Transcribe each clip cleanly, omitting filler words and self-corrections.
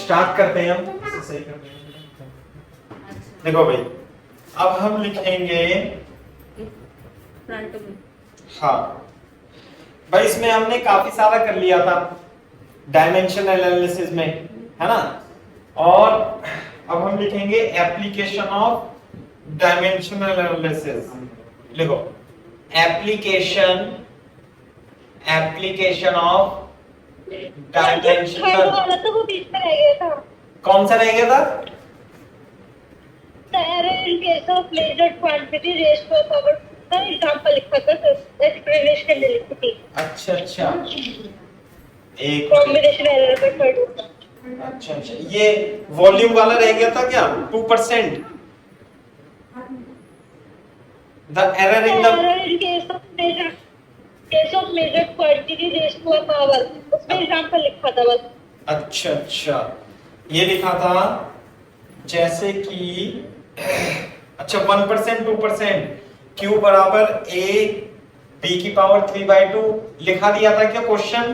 Start करते हैं, हम इसे सही करते हैं। देखो भाई, अब हम लिखेंगे फ्रंट में। हाँ भाई, इसमें हमने काफी सारा कर लिया था डायमेंशन एनालिसिस में, है ना। और अब हम लिखेंगे एप्लीकेशन ऑफ डायमेंशनल एनालिसिस। लिखो एप्लीकेशन ऑफ डायमेंशनल। वाला तो वो बीच में रह गया था। कौन सा रह गया था? in case of measured quantity raised to a power का एग्जांपल लिखा था, तो एक्सप्लेनेशन लिखी थी। अच्छा अच्छा, एक कॉम्बिनेशन एरर पे पढ़। अच्छा अच्छा, ये वॉल्यूम वाला रह गया था क्या? 2%। The error in the case of measured quantity raised to a power, उसमें एग्जांपल लिखा था बस। अच्छा अच्छा, ये लिखा था जैसे कि अच्छा 1%, 2%, Q बराबर A B की पावर 3/2 लिखा दिया था क्या क्वेश्चन?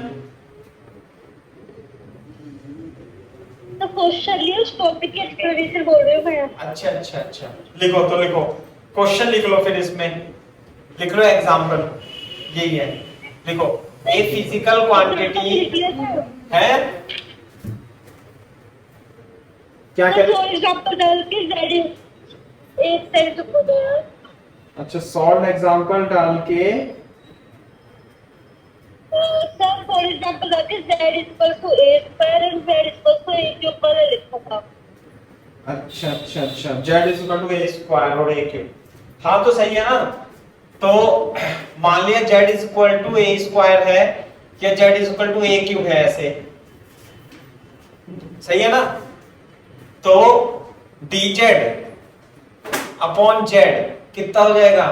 तो क्वेश्चन लियो, उस टॉपिक की एक्सप्लेनेशन बोल रही हूँ मैं। अच्छा अच्छा अच्छा, लिखो तो लिखो, क्वेश्चन लिख लो, फिर इसमें लिख लो एग्जांपल, यही है। लिखो ए फिजिकल क्वांटिटी है, क्या करें? तो एग्जांपल डाल के एक सेंस को दो। अच्छा, सॉल्व एग्जांपल डाल के सर फॉर एग्जांपल डाल के z = a² and z = a के ऊपर लिखा था। अच्छा अच्छा अच्छा, z = a² और a क्यूब। हाँ तो सही है ना। तो मान लिया z = a² है या z = a³ है, ऐसे सही है ना। तो dz अपॉन z कितना हो जाएगा?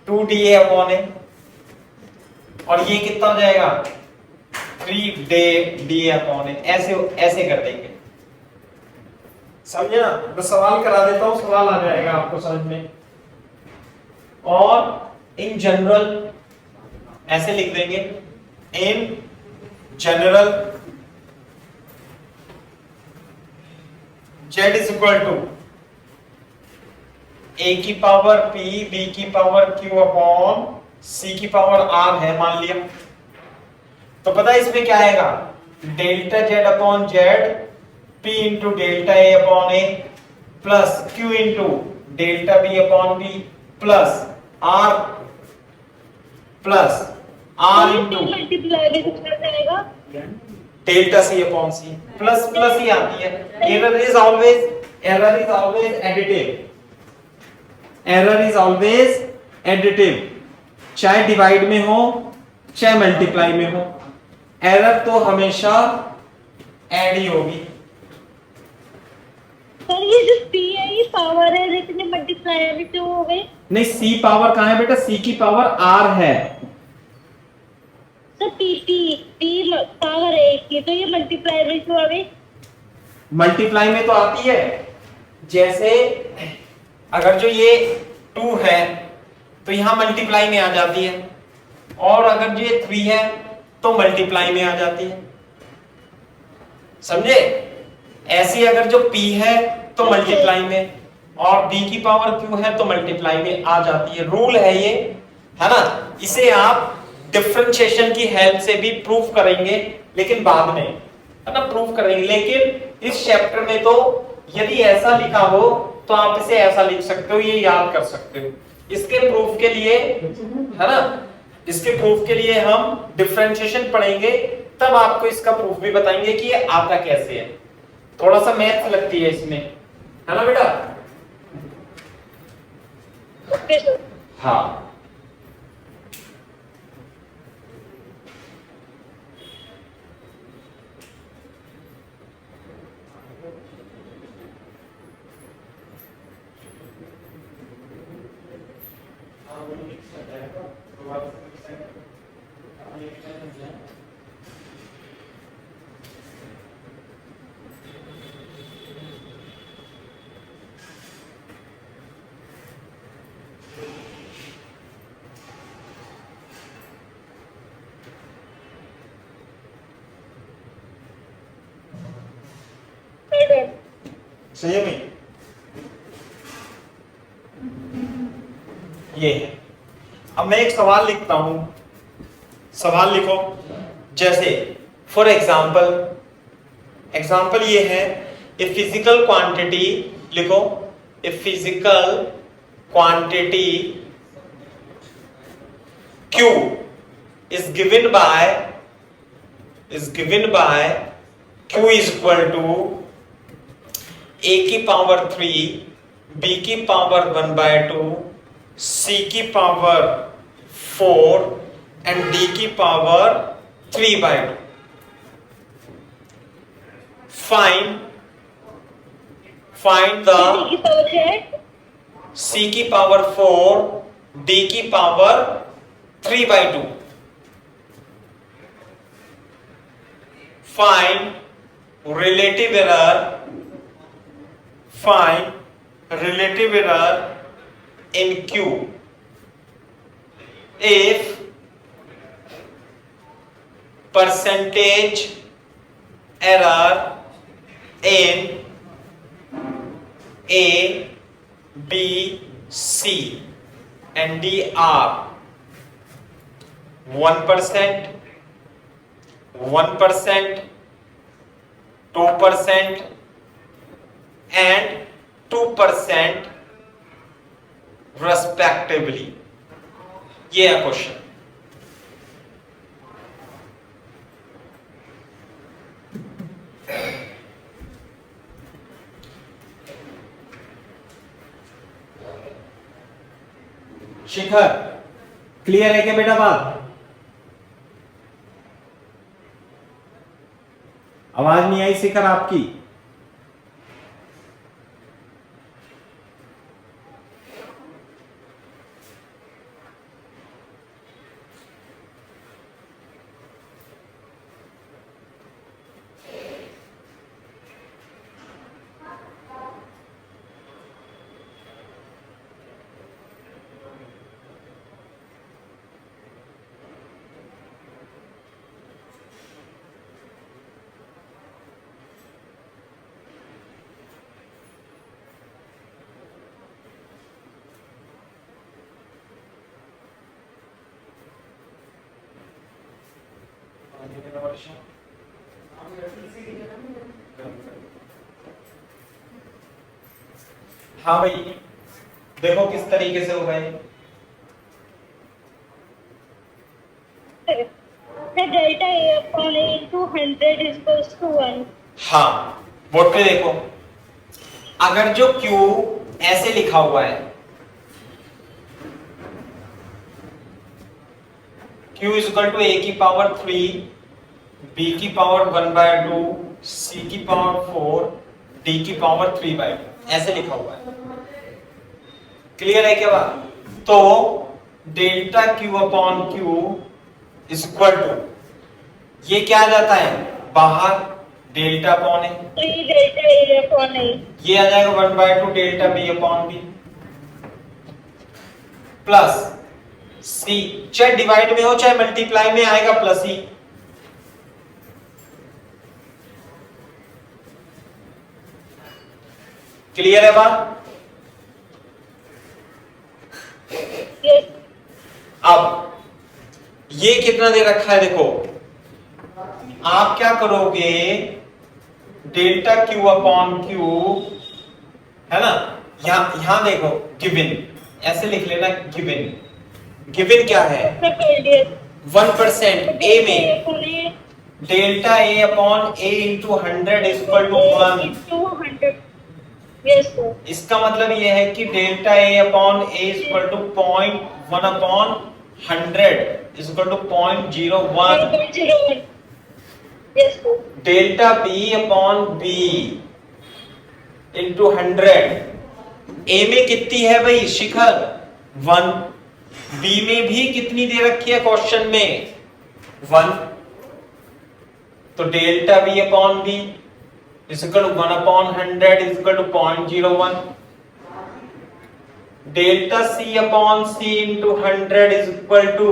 2dA अपॉन a, और ये कितना हो जाएगा? 3dA upon a। ऐसे ऐसे कर देंगे, समझे ना। मैं सवाल करा देता हूं, सवाल आ जाएगा आपको समझ में। और इन जनरल ऐसे लिख देंगे, इन जनरल z = a की पावर p b की पावर q अपॉन c की पावर r है, मान लिया। तो पता है इसमें क्या आएगा? Delta z upon z p into delta a upon a plus q into delta b upon b plus r into delta c upon c plus plus ही आती है। Error is always additive, error is always additive, चाहे divide में हो चाहे multiply में हो, error तो हमेशा ऐड ही होगी। सर ये जो p है ये पावर है, लेकिन ये मल्टीप्लाई में क्यों हो गई? नहीं, c पावर कहां है बेटा? c की पावर r है। सर p पावर है की, तो ये मल्टीप्लाई में क्यों आ गई? मल्टीप्लाई में तो आती है, जैसे अगर जो ये 2 है तो यहां मल्टीप्लाई में आ जाती है, और अगर ये 3 है तो मल्टीप्लाई में आ जाती है, समझे। ऐसी अगर जो p है तो मल्टीप्लाई में, और b की पावर q है तो मल्टीप्लाई में आ जाती है। रूल है ये, है ना। इसे आप डिफरेंशिएशन की हेल्प से भी प्रूफ करेंगे, लेकिन बाद में, है ना, प्रूफ करेंगे। लेकिन इस चैप्टर में तो यदि ऐसा लिखा हो तो आप इसे ऐसा लिख सकते हो, ये याद कर सकते हो। इसके प्रूफ के लिए, है ना, इसके प्रूफ के लिए हम डिफरेंशिएशन पढ़ेंगे, तब आपको इसका प्रूफ भी बताएंगे कि ये आता कैसे है। थोड़ा सा मैथ्स लगती है इसमें, है ना बेटा। Okay sir. हाँ सही है भाई? ये है। अब मैं एक सवाल लिखता हूं, सवाल लिखो। जैसे फॉर एग्जाम्पल ये है, ए फिजिकल क्वांटिटी, लिखो a physical quantity Q is given by Q is equal to a की पावर 3, b की पावर 1/2, c की पावर 4 and d की पावर 3/2. Find the की पावर है c की पावर 4, d की power 3/2. Find relative error in Q if percentage error in A, B, C and D are 1%, 2% and 2% respectively. ये है question. शिखर, clear है क्या बेटा बात? आवाज नहीं आई शिखर आपकी? हाँ भाई, देखो किस तरीके से हो गए। Delta A upon A into 100 equals to 1। हाँ, बोर्ड पे देखो, अगर जो Q ऐसे लिखा हुआ है, Q is equal to a की पावर 3, b की पावर 1/2, c की पावर 4, d की पावर 3/2, ऐसे लिखा हुआ है। क्लियर है क्या बात? तो delta Q upon Q is equal to, ये क्या आ जाता है बाहर, delta upon A, delta A upon A, ये आ जाएगा 1/2 delta b upon b plus c, चाहे डिवाइड में हो चाहे मल्टीप्लाई में आएगा प्लस ही। क्लियर है बात? यस। अब ये कितना दे रखा है देखो, आप क्या करोगे, डेल्टा Q अपॉन Q है ना, यहां देखो गिवन, ऐसे लिख लेना गिवन। गिवन क्या है? 1% ए में delta A upon A into 100 is equal to 1। इसका मतलब यह है कि delta A upon A is equal to 0.1 upon 100 is equal to 0.01। Delta B upon B into 100, A में कितनी है भाई शिखर? 1। बी में भी कितनी दे रखी है क्वेश्चन में? 1। तो delta B upon B is equal to 1 upon 100 is equal to 0.01। Delta C upon C into 100 is equal to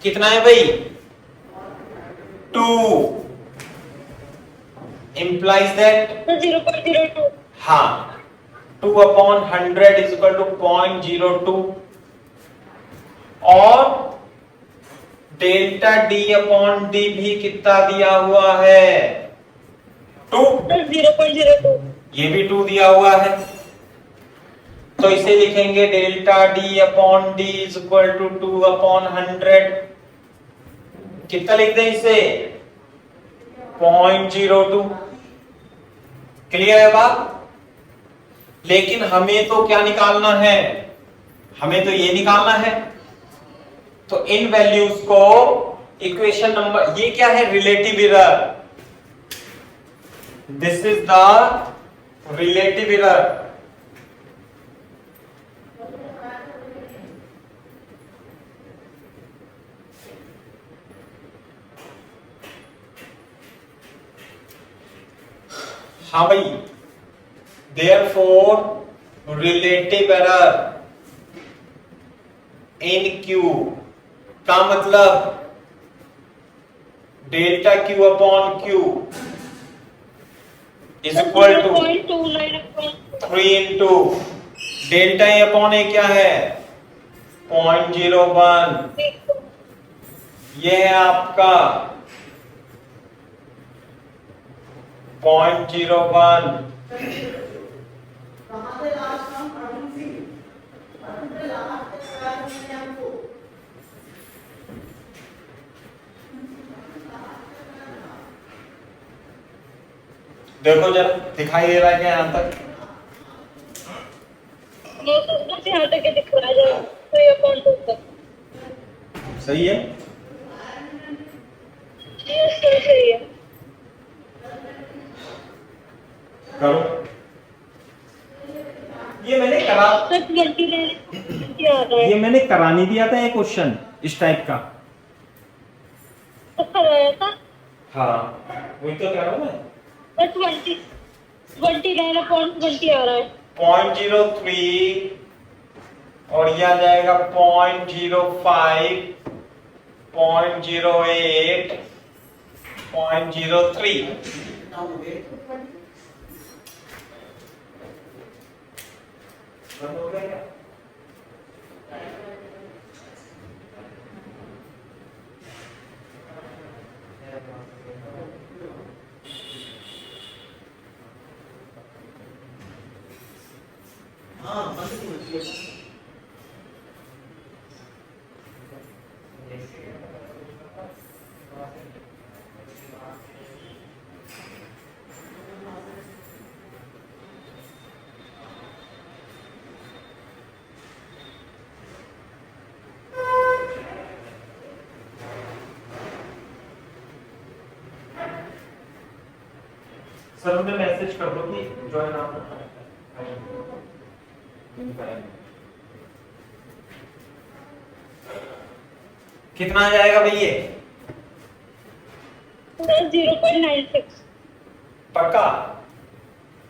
कितना है भाई? 2। implies that 0.02। हाँ 2/100 इज इक्वल टू 0.02 और डेल्टा डी अपॉन डी भी कितना दिया हुआ है 2 0.02 ये भी 2 दिया हुआ है तो इसे लिखेंगे delta D upon D is equal to 2/100 कितना लिख दें इसे 0.02 क्लियर है बात लेकिन हमें तो क्या निकालना है हमें तो ये निकालना है तो इन वैल्यूज को इक्वेशन नंबर ये क्या है relative error this is the relative error हाँ भाई therefore relative error in Q का मतलब delta Q upon Q is equal to 3 into delta A upon A क्या है 0.01 ये है आपका 0.01 देखो जरा दिखाई दे रहा है क्या यहां तक यहाँ तक दिख रहा है तो ये कौन सा सही है ये सही है करो ये मैंने करा तो 29 आ रहा है ये मैंने करा नहीं दिया था ये क्वेश्चन इस टाइप का तो कराया था हाँ वही तो कह रहा हूं मैं पर 29/20 आ रहा है 0.03 और ये आ जाएगा 0.05 0.08 0.03 बंद हो गया क्या? सर मुझे मैसेज कर दो कि ज्वाइन आप कितना आ जाएगा भाई ये 0.96 पक्का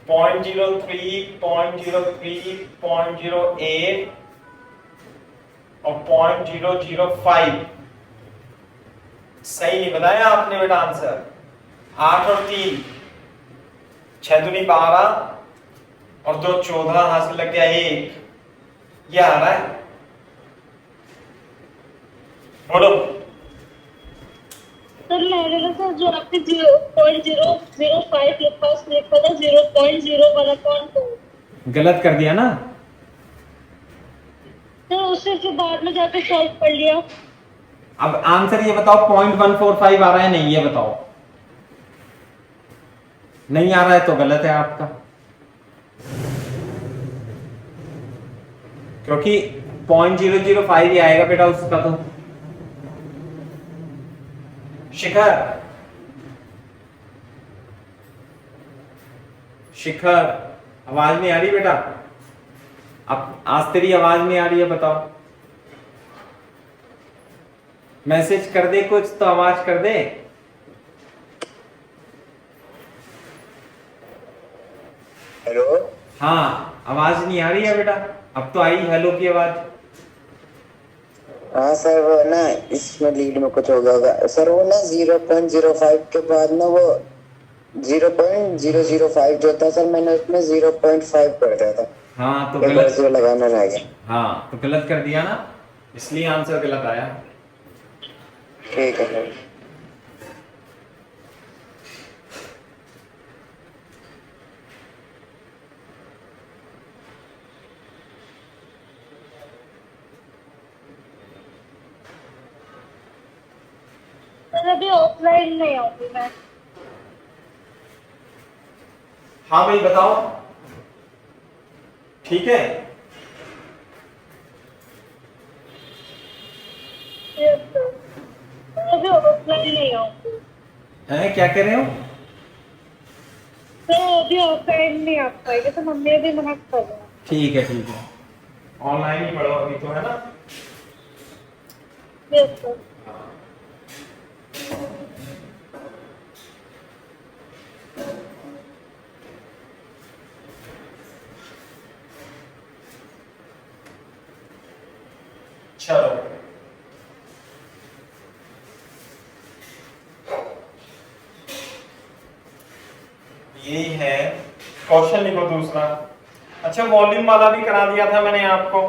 0.03 0.03 0.08 और 0.005 सही नहीं बताया आपने बेटा आंसर 8 और 3 6 दूनी 12 और 2 14 हासिल लग गया 1 ये आ रहा है बोलो सर मैंने ना सर जो आपने 0.005 लिखा उसमें लिखा था 0.01 कौन था गलत कर दिया ना तो उससे फिर बाद में जाके सॉल्व कर लिया अब आंसर ये बताओ 0.145 आ रहा है नहीं ये बताओ नहीं आ रहा है तो गलत है आपका क्योंकि 0.005 ही आएगा बेटा उसका तो शिखर शिखर आवाज नहीं आ रही बेटा अब आज तेरी आवाज नहीं आ रही है बताओ मैसेज कर दे कुछ तो आवाज कर दे हेलो हाँ आवाज नहीं आ रही है बेटा अब तो आई हेलो की आवाज हाँ सर वो ना इसमें लीड में कुछ हो गया होगा सर वो ना 0.05 के बाद ना वो 0.005 जो था सर, मैंने उसमें 0.5 कर दिया था। हाँ तो एक बार गलत, से लगाना रह गया। हाँ तो गलत कर दिया ना, इसलिए आंसर गलत आया। ठीक है सर। सर अभी ऑफलाइन नहीं आऊंगी मैं। हाँ भाई बताओ, ठीक है। यस सर, सर अभी ऑफलाइन नहीं आऊंगी। हैं क्या कह रहे हो? सर अभी ऑफलाइन नहीं आ पाएगी तो मम्मी भी मना कर रही है। ठीक है ठीक है, ऑनलाइन ही पढ़ो अभी तो, है ना। Yes sir. चलो यही है क्वेश्चन, लिखो दूसरा। अच्छा वॉल्यूम वाला भी करा दिया था मैंने आपको,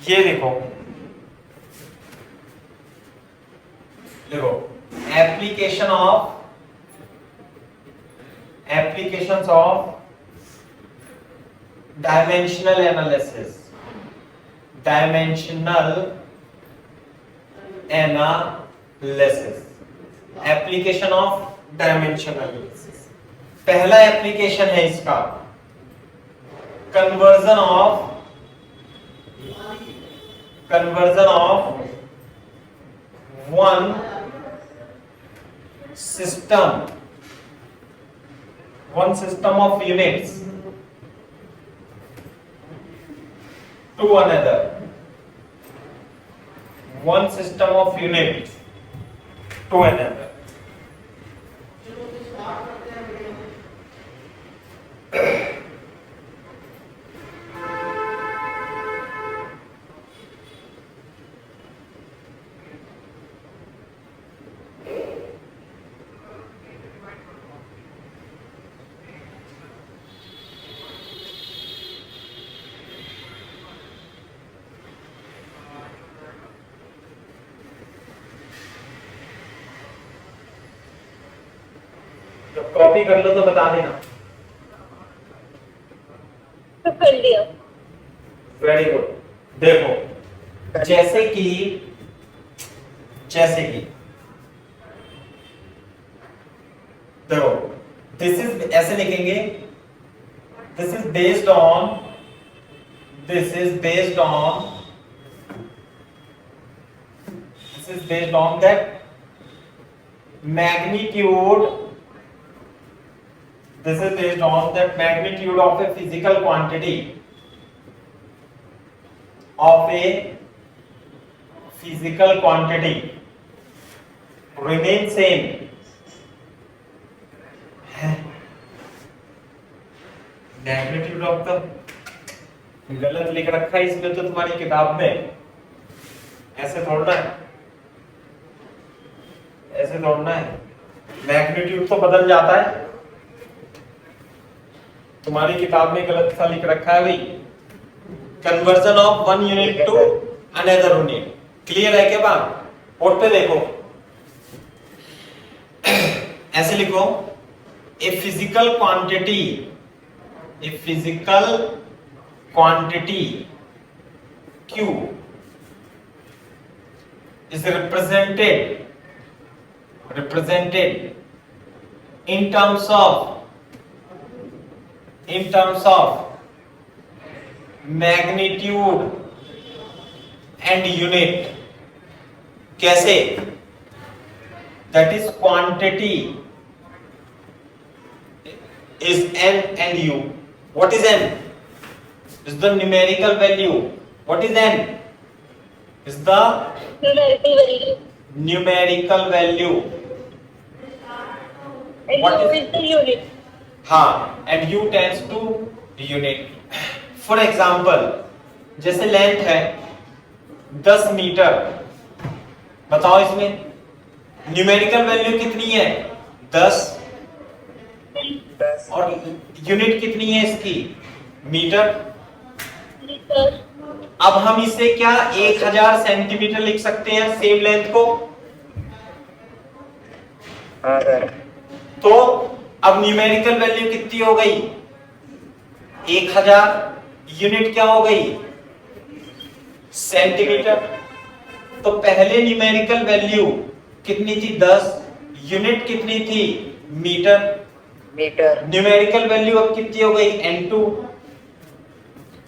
ये देखो देखो, applications of dimensional analysis, application of dimensional analysis. पहला एप्लीकेशन है इसका conversion of one system of units to another, one system of units to another. जब कॉपी कर लो तो बता देना। तो कर लिया। Very good. देखो जैसे कि देखो, दिस इज ऐसे लिखेंगे, this is based on that magnitude, this is based on that magnitude of a physical quantity remain same। Magnitude of the, गलत लिख रखा है इसमें तो तुम्हारी किताब में, ऐसे थोड़ना है, ऐसे दौड़ना है। मैग्नीट्यूड तो बदल जाता है, तुम्हारी किताब में गलत सा लिख रखा है भाई। Conversion of one unit to another unit, clear है क्या बात? बोर्ड पे देखो, ऐसे लिखो, a physical quantity Q is represented in terms of magnitude and unit। कैसे? that is quantity is n and u। what is n? is the numerical value। what is n? is the numerical value। and what u is is the unit। हाँ, and u tends to unit। for example, जैसे length है 10 metre, बताओ इसमें numerical value कितनी है 10 10 और unit कितनी है इसकी मीटर। मीटर। अब हम इसे क्या 1000 सेंटीमीटर लिख सकते हैं सेम लेंथ को। हाँ सर। तो अब न्यूमेरिकल वैल्यू कितनी हो गई 1000, यूनिट क्या हो गई सेंटीमीटर। तो पहले न्यूमेरिकल वैल्यू कितनी थी 10, यूनिट कितनी थी मीटर। मीटर। न्यूमेरिकल वैल्यू अब कितनी हो गई n2,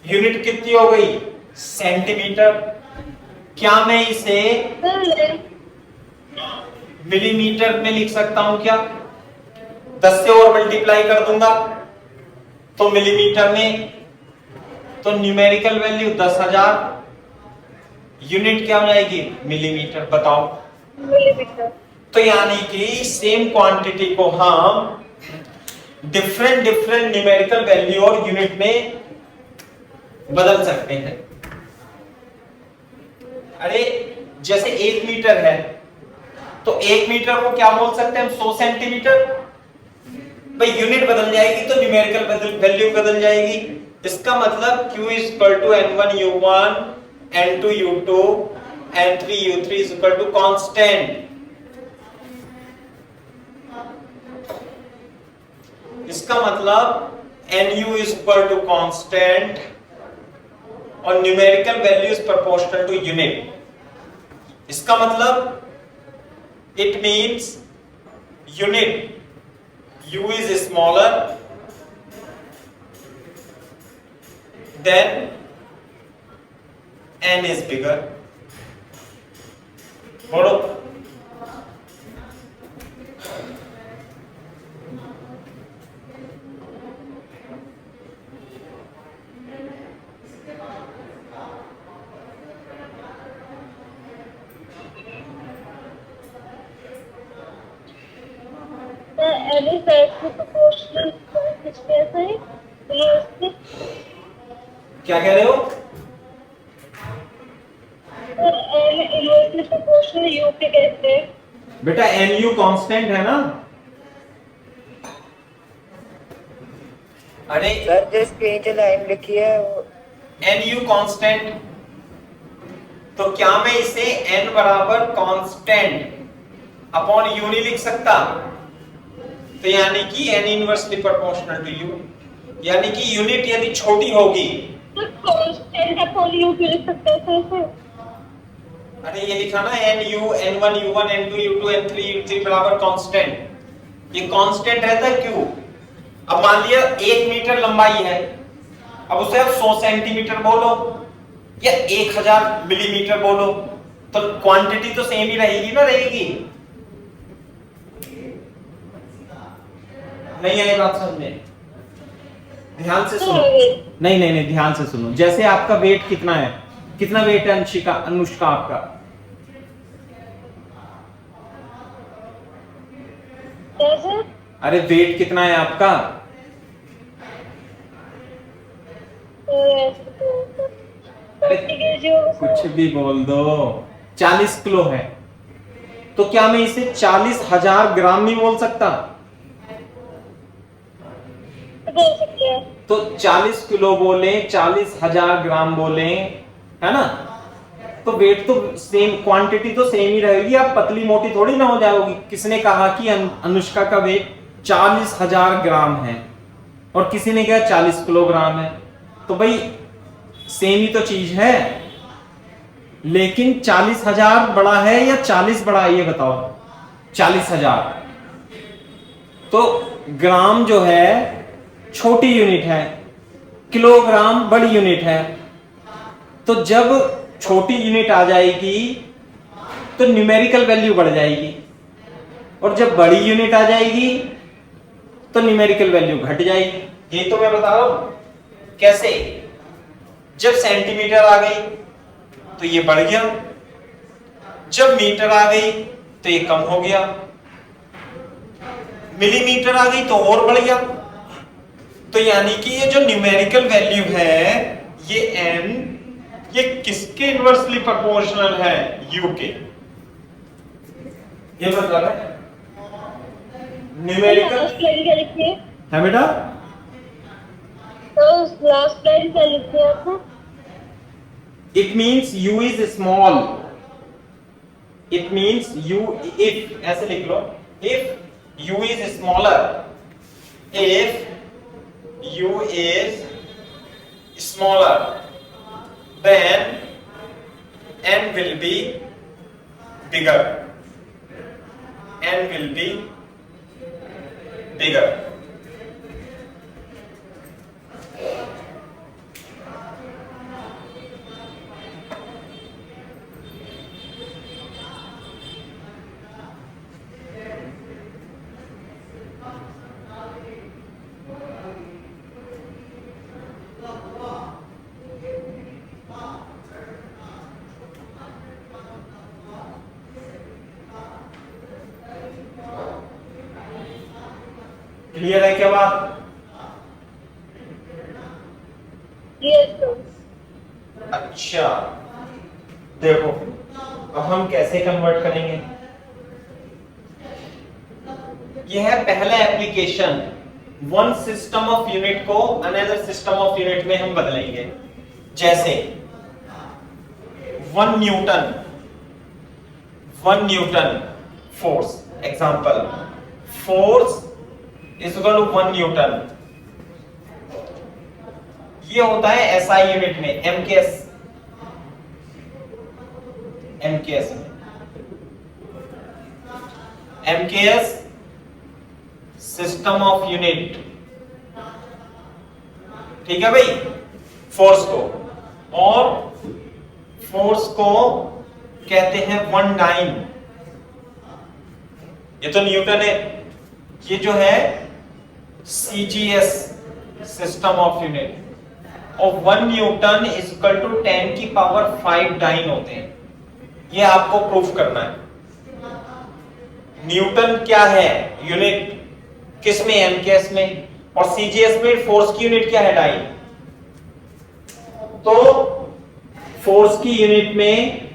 यूनिट कितनी हो गई सेंटीमीटर। क्या मैं इसे मिलीमीटर में लिख सकता हूं क्या 10 से और मल्टीप्लाई कर दूंगा तो मिलीमीटर में। तो न्यूमेरिकल वैल्यू 10,000, यूनिट क्या हो जाएगी मिलीमीटर। बताओ। मिलीमीटर। तो यानी कि सेम क्वांटिटी को हम डिफरेंट डिफरेंट न्यूमेरिकल वैल्यू और यूनिट में बदल सकते हैं। अरे जैसे 1 मीटर है तो 1 मीटर को क्या बोल सकते हैं हम 100 सेंटीमीटर। भाई यूनिट बदल जाएगी तो न्यूमेरिकल वैल्यू बदल जाएगी। इसका मतलब Q is equal to N1 U1 N2 U2 N3 U3 is equal to constant। इसका मतलब Nu is equal to constant और numerical value is proportional to unit. इसका मतलब it means unit U is smaller then N is bigger। बोलो। N is directly proportional to which pair है? Inversely. क्या कह रहे हो N inversely proportional U के कैसे? बेटा Nu कांस्टेंट है ना। अरे सर जो स्क्रीन पे लाइन लिखी है वो Nu कांस्टेंट, तो क्या मैं इसे n बराबर कांस्टेंट अपॉन u नहीं लिख सकता। तो यानी कि n inversely proportional to u, यानी कि यूनिट यदि छोटी होगी तो कांस्टेंट अपॉन U क्यों लिख सकते हैं सर? अरे ये लिखा ना Nu n1 u1 n2 u2 n3 u3 बराबर कांस्टेंट। ये कांस्टेंट रहता है क्यों। अब मान लिया 1 मीटर लंबाई है, अब उसे आप 100 सेंटीमीटर बोलो या 1000 मिलीमीटर बोलो तो क्वांटिटी तो सेम ही रहेगी ना रहेगी। नहीं आई बात समझ में। ध्यान से सुनो। नहीं नहीं नहीं ध्यान से सुनो। जैसे आपका वेट कितना है, कितना वेट है अनुष्का आपका कैसे? अरे वेट कितना है आपका कुछ भी बोल दो 40 किलो है तो क्या मैं इसे 40,000 ग्राम नहीं बोल सकता। बोल सकते हैं। तो 40 किलो बोले 40,000 ग्राम बोले है ना, तो वेट तो सेम क्वांटिटी तो सेम ही रहेगी। आप पतली मोटी थोड़ी ना हो जाओगी। किसने कहा कि अनुष्का का वेट 40,000 ग्राम है और किसी ने कहा 40 किलोग्राम है, तो भाई सेम ही तो चीज है। लेकिन 40,000 बड़ा है या 40 बड़ा है ये बताओ। 40,000 तो ग्राम जो है छोटी यूनिट है, किलोग्राम बड़ी यूनिट है। तो जब छोटी यूनिट आ जाएगी तो न्यूमेरिकल वैल्यू बढ़ जाएगी और जब बड़ी यूनिट आ जाएगी तो न्यूमेरिकल वैल्यू घट जाएगी। ये तो मैं बता रहा हूं कैसे। जब सेंटीमीटर आ गई तो ये बढ़ गया, जब मीटर आ गई तो ये कम हो गया, मिलीमीटर आ गई तो और बढ़ गया। तो यानी कि ये जो न्यूमेरिकल वैल्यू है ये n ये किसके इनवर्सली प्रोपोर्शनल है u के। ये मतलब है न्यूमेरिकल लास्ट लाइन क्या लिखी है? है बेटा। तो लास्ट लाइन क्या लिखी है आपने? It means u is small, it means u, if ऐसे लिख लो, if u is smaller, if u is smaller then n will be bigger, n will be bigger. Clear है क्या बात? Yes sir. अच्छा देखो अब हम कैसे कन्वर्ट करेंगे। यह है पहला application, one system of unit को अनदर सिस्टम ऑफ यूनिट में हम बदलेंगे। जैसे 1 newton force, example force is equal to 1 newton. ये होता है एसआई यूनिट में, MKS MKS system of unit, ठीक है भाई। फोर्स को, और फोर्स को कहते हैं 1 डाइन। ये तो न्यूटन है, ये जो है सीजीएस सिस्टम ऑफ यूनिट, और 1 न्यूटन इज इक्वल टू 10 की पावर 5 डाइन होते हैं। ये आपको प्रूफ करना है। न्यूटन क्या है यूनिट, किसमें, एमकेएस में, और सीजीएस में फोर्स की यूनिट क्या है, डाइन। तो फोर्स की यूनिट में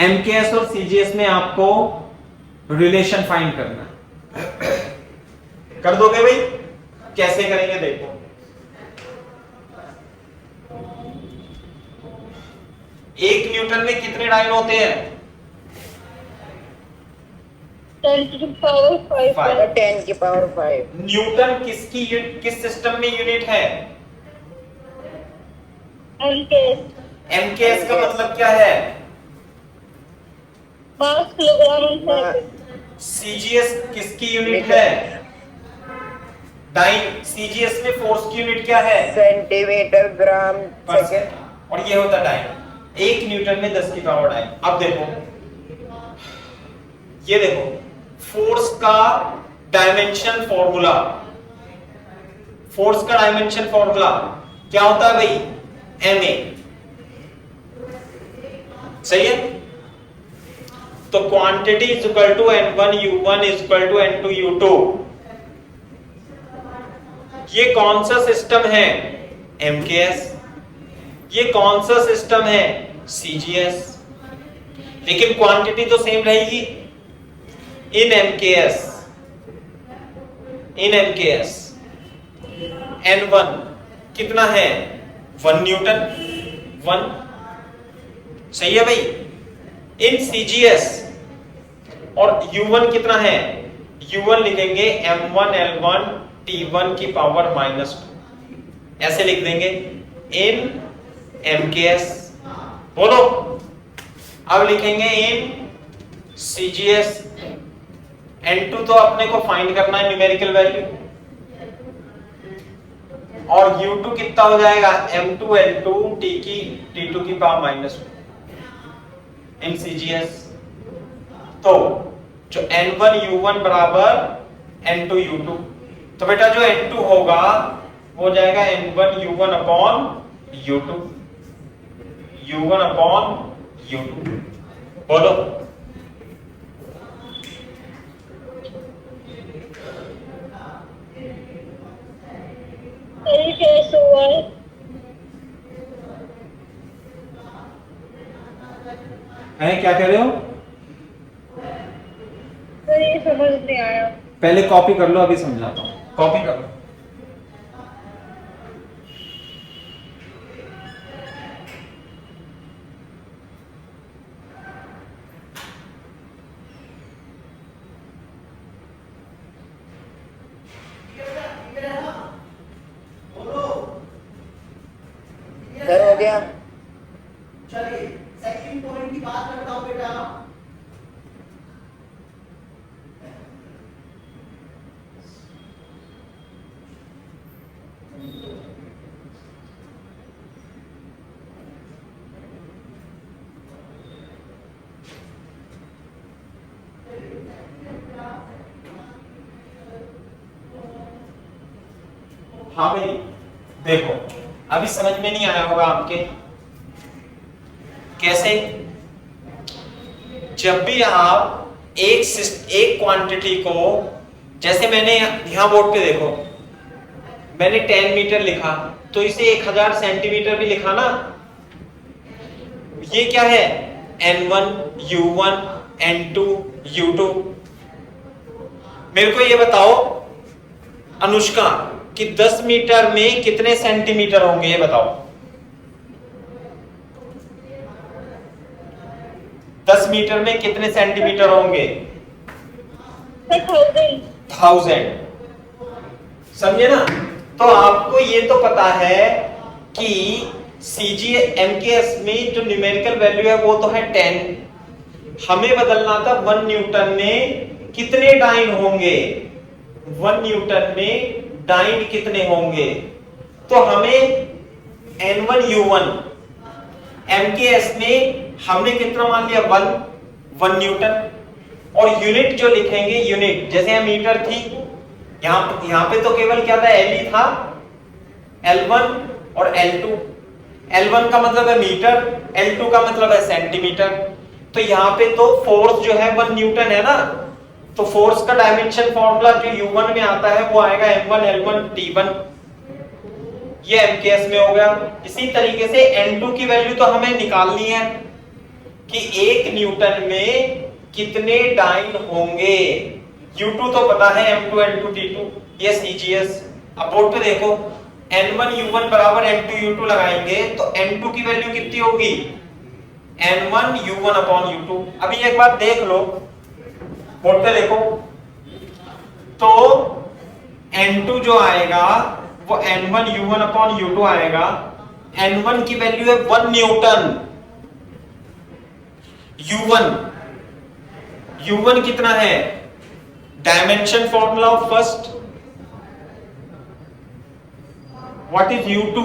एमकेएस और सीजीएस में आपको रिलेशन फाइंड करना है। कर दोगे भाई? कैसे करेंगे देखो। एक न्यूटन में कितने डाइन होते हैं? 10 to the power 5। 10 की पावर 5। न्यूटन किस सिस्टम में यूनिट है? एमकेएस। एमकेएस का मतलब क्या है? मास किलोग्राम इन सेकंड। सीजीएस किसकी यूनिट है? डाइन। सीजीएस में फोर्स की यूनिट क्या है? Centimetre gram second. और ये होता डाइन। एक न्यूटन में 10 की पावर डाइन। अब देखो, ये देखो फोर्स का डायमेंशन फॉर्मूला, फोर्स का डायमेंशन फॉर्मूला क्या होता है भाई? एमए, सही है। तो quantity is equal to n1 u1 is equal to n2 u2। ये कौन सा सिस्टम है? एमकेएस। ये कौन सा सिस्टम है? सीजीएस। लेकिन क्वांटिटी तो सेम रहेगी। इन एमकेएस n1 कितना है? 1 न्यूटन, 1, सही है भाई। इन सीजीएस और u1 कितना है? u1 लिखेंगे m1 l1 t1 की पावर -2, ऐसे लिख देंगे इन एमकेएस। बोलो, अब लिखेंगे इन सीजीएस। n2 तो अपने को फाइंड करना है न्यूमेरिकल वैल्यू, और u2 कितना हो जाएगा? m2 l2 t2 की पावर -2 इन सीजीएस। तो जो n1 u1 बराबर n2 u2, तो बेटा जो n2 होगा वो हो जाएगा n1 u1 upon u2, u1 upon u2। बोलो, कैसे हुआ है? क्या कह रहे हो? समझ नहीं आया। पहले कॉपी कर लो, अभी समझाता हूँ, कॉपी कर लो। सर हो गया। चलिए सेकंड पॉइंट की बात करता हूं बेटा। हाँ भाई देखो, अभी समझ में नहीं आया होगा आपके। कैसे? जब भी आप एक क्वांटिटी को, जैसे मैंने यहां बोर्ड पे देखो, मैंने 10 मीटर लिखा तो इसे 1000 सेंटीमीटर भी लिखा ना। ये क्या है? N1 U1 N2 U2। मेरे को ये बताओ अनुष्का कि 10 मीटर में कितने सेंटीमीटर होंगे, ये बताओ। 10 मीटर में कितने सेंटीमीटर होंगे? 1000। समझे ना? तो आपको ये तो पता है कि सीजी एमकेएस में जो न्यूमेरिकल वैल्यू है वो तो है 10। हमें बदलना था 1 न्यूटन में कितने डाइन होंगे, 1 न्यूटन में डाइन कितने होंगे। तो हमें N1 U1 एमकेएस में हमने कितना मान लिया, 1 न्यूटन। और यूनिट जो लिखेंगे, यूनिट जैसे यहाँ मीटर थी, यहां पे तो केवल क्या था, L ही था, L1 और L2। L1 का मतलब है मीटर, L2 का मतलब है सेंटीमीटर। तो यहाँ पे तो फोर्स जो है 1 न्यूटन है ना, तो फोर्स का डायमेंशन फॉर्मूला जो U1 में आता है वो आएगा M1 L1 T1। ये एमकेएस में हो गया। इसी तरीके से N2 की वैल्यू तो हमें निकालनी है कि 1 न्यूटन में कितने डाइन होंगे। U2 तो पता है, M2 L2 T2, ये CGS। अब बोर्ड पे देखो, N1 U1 बराबर N2 U2 लगाएंगे तो N2 की वैल्यू कितनी होगी, N1 U1 अपॉन U2। अभी एक बात देख लो, बोर्ड पे देखो, तो N2 जो आएगा वो N1 U1 अपॉन U2 आएगा। N1 की वैल्यू है 1 न्यूटन। U1 कितना है, dimension formula of first, what is U2,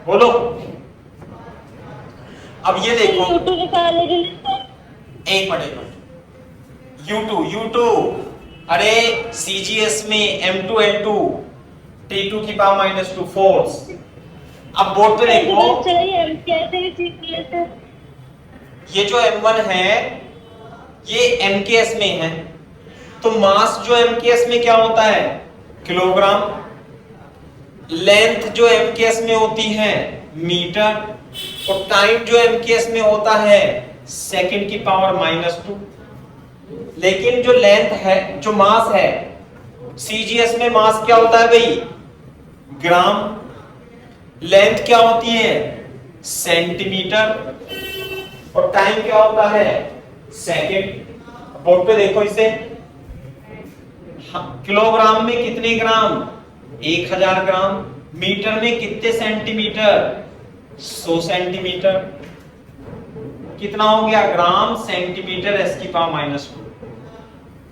बोलो। अब ये देखो, U2 निकालने के लिए एक मिनट, U2 अरे CGS में M2 L2 T2 की पावर -2 फोर्स। अब बोर्ड पे देखो, चलिए एमकेएस ही ठीक लेते। ये जो M1 है ये MKS में है, तो मास जो MKS में क्या होता है, किलोग्राम। लेंथ जो MKS में होती है मीटर, और टाइम जो MKS में होता है सेकंड की पावर -2। लेकिन जो लेंथ है, जो मास है, CGS में मास क्या होता है भाई, ग्राम। लेंथ क्या होती है, सेंटीमीटर, और टाइम क्या होता है, सेकंड। बोर्ड पे देखो इसे, किलोग्राम में कितने ग्राम, 1000 ग्राम। मीटर में कितने सेंटीमीटर, 100 सेंटीमीटर। कितना हो गया, ग्राम सेंटीमीटर S की पावर -2।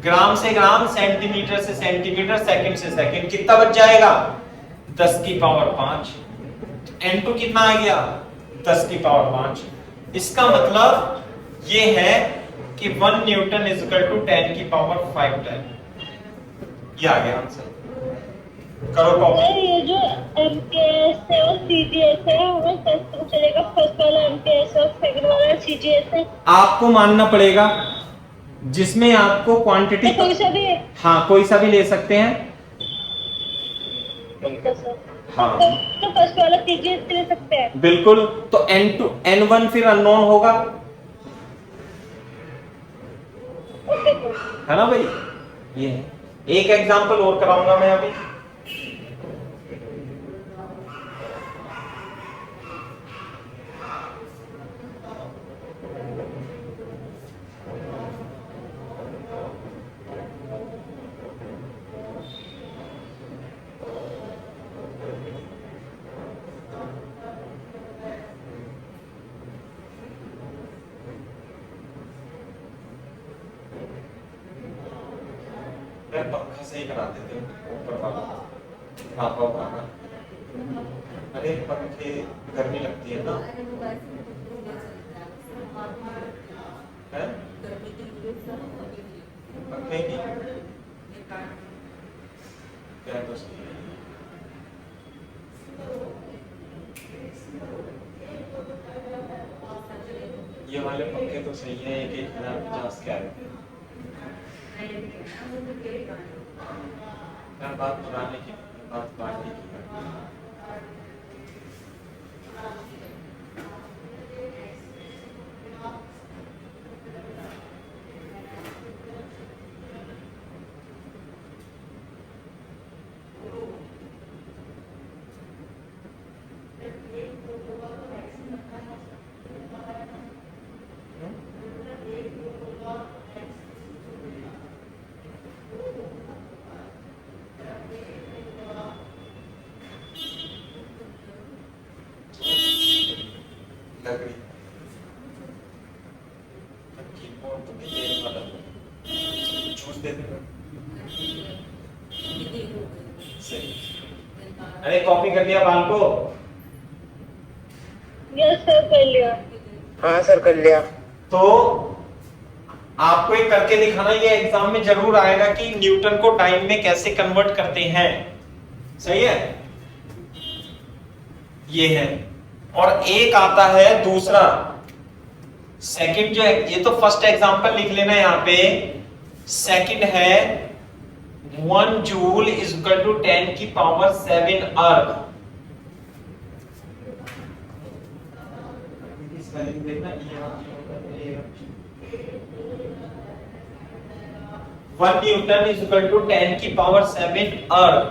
ग्राम से ग्राम, सेंटीमीटर से सेंटीमीटर, सेकंड से सेकंड, कितना बच जाएगा, 10 की पावर 5। N2 कितना आ गया, 10 की पावर 5। इसका मतलब ये है कि 1 न्यूटन इज इक्वल टू 10 की पावर 5 टाइम। ये आ गया आंसर। करो कॉपी। ये जो एमकेएस है और सीजीएस है, हमें कैसे चलेगा, फर्स्ट वाला एमकेएस और सेकंड वाला सीजीएस है। आपको मानना पड़ेगा, जिसमें आपको क्वांटिटी, कोई सा भी, हाँ कोई सा भी ले सकते हैं। हाँ तो फर्स्ट वाला सीजीएस ले सकते हैं। बिल्कुल। तो N2 N1 फिर अननोन होगा, ओके सर। है ना भाई। ये है, एक एग्जांपल और कराऊंगा मैं अभी। पंखा सही करा देते ऊपर वाला पापा पापा। अरे पंखे गर्मी लगती है ना। है पंखे की क्या तो सही है। ये वाले पंखे तो सही है, 1,1050 के आए थे। मैं बात पुराने की, बात पार्टी की करता हूं। लकड़ी कीबोर्ड तो भी तेल वाला चूस देते हैं। सही। अरे कॉपी कर लिया बाल को? यस सर, कर लिया। हाँ सर कर लिया। तो आपको एक करके दिखाना, ये एग्जाम में जरूर आएगा कि न्यूटन को टाइम में कैसे कन्वर्ट करते हैं। सही है, ये है। और एक आता है दूसरा, सेकंड जो है, ये तो फर्स्ट एग्जांपल लिख लेना यहां पे। सेकंड है 1 जूल इज इक्वल टू 10 की पावर 7 अर्ग। देखना, 1 न्यूटन इज इक्वल टू 10 की पावर 7 अर्ग।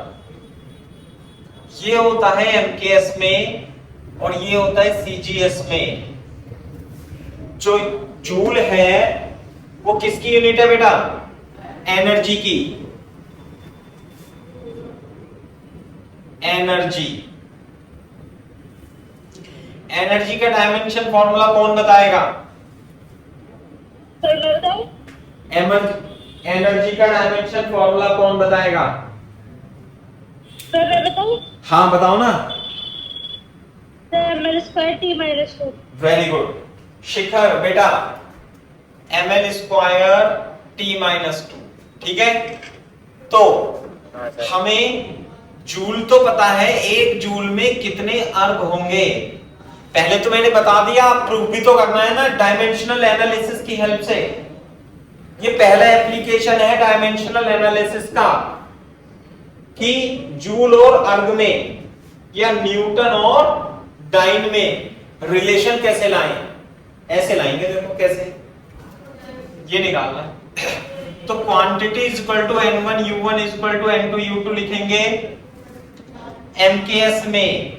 ये होता है एमकेएस में और ये होता है सीजीएस में। जो जूल है वो किसकी यूनिट है बेटा? एनर्जी की। एनर्जी, एनर्जी का डायमेंशन फॉर्मूला कौन बताएगा? सर मैं बताऊं? एनर्जी का डायमेंशन फॉर्मूला कौन बताएगा? सर मैं बताऊं? हाँ बताओ ना। Sir ml²t-2। वेरी गुड शिखर बेटा, ml²t-2। ठीक है, तो हाँ सर। हमें जूल तो पता है, एक जूल में कितने अर्ग होंगे पहले तो मैंने बता दिया। आप प्रूफ भी तो करना है ना डायमेंशनल एनालिसिस की हेल्प से। ये पहला एप्लीकेशन है डायमेंशनल एनालिसिस का कि जूल और अर्ग में या न्यूटन और डाइन में रिलेशन कैसे लाएं। ऐसे लाएंगे, देखो कैसे, ये निकालना है। तो quantity is equal to n1 u1 is equal to n2 u2 लिखेंगे एमकेएस में।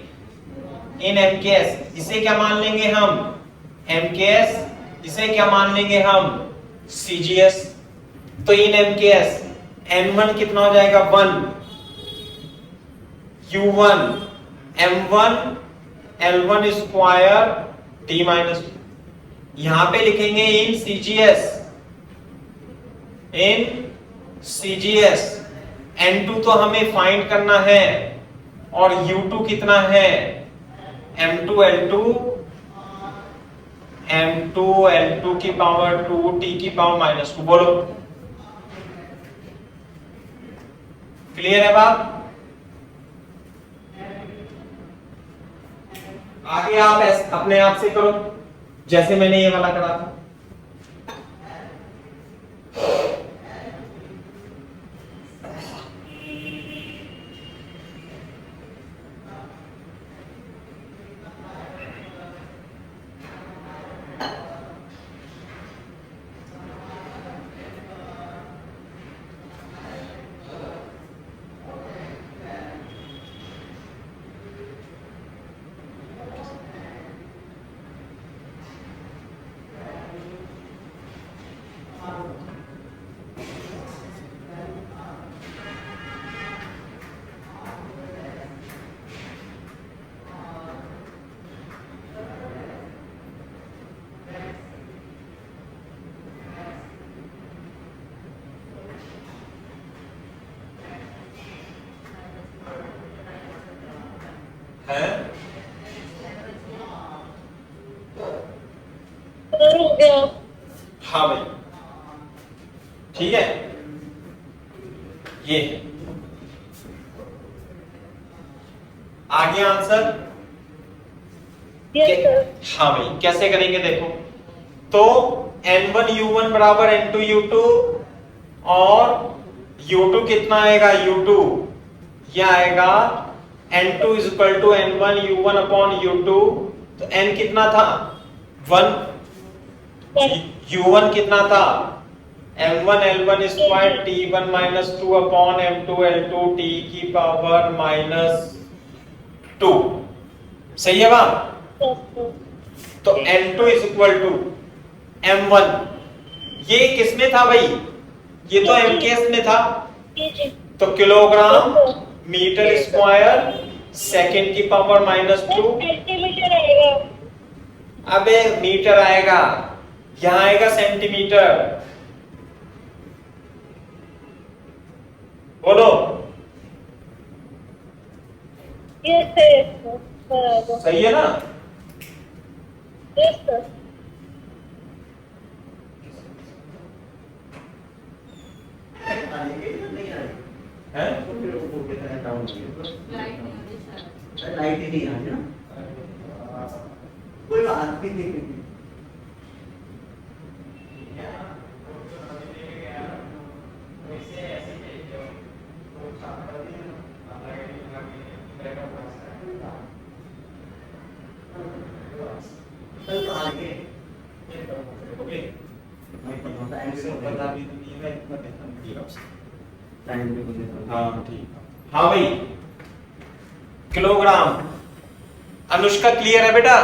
इन एमकेएस इसे क्या मान लेंगे हम? एमकेएस। इसे क्या मान लेंगे हम? सीजीएस। तो इन एमकेएस n1 कितना हो जाएगा? 1 u1 m1 L1 square t-2। यहां पे लिखेंगे इन सीजीएस n2 तो हमें फाइंड करना है और u2 कितना है? m2 की पावर 2 t की पावर -2। बोलो क्लियर है बात? आगे आप अपने आप से करो जैसे मैंने ये वाला करा था। है? हो गया। हाँ भाई, ठीक है, ये आगे आंसर। Yes sir. हाँ भाई, कैसे करेंगे देखो, तो N1U1 बराबर N2U2 और U2 कितना आएगा, U2 ये आएगा N2 is equal to N1U1 upon U2। तो N कितना था 1, U1 कितना था M1 L1 square T1 minus 2 upon M2 L2 T की पावर माइनस 2। सही है बात? तो N2 is equal to M1, ये किसमें था भाई, ये तो MKS में था, तो किलोग्राम मीटर स्क्वायर सेकंड की पावर माइनस 2। सेंटीमीटर आएगा। अबे मीटर आएगा, यहां आएगा सेंटीमीटर। बोलो। Yes sir. सही है ना? Yes sir. हैं? लाइट ही नहीं आ रही ना, कोई बात नहीं। कल आगे टाइम पे कुछ। हाँ ठीक, हाँ भाई, किलोग्राम। अनुष्का क्लियर है बेटा?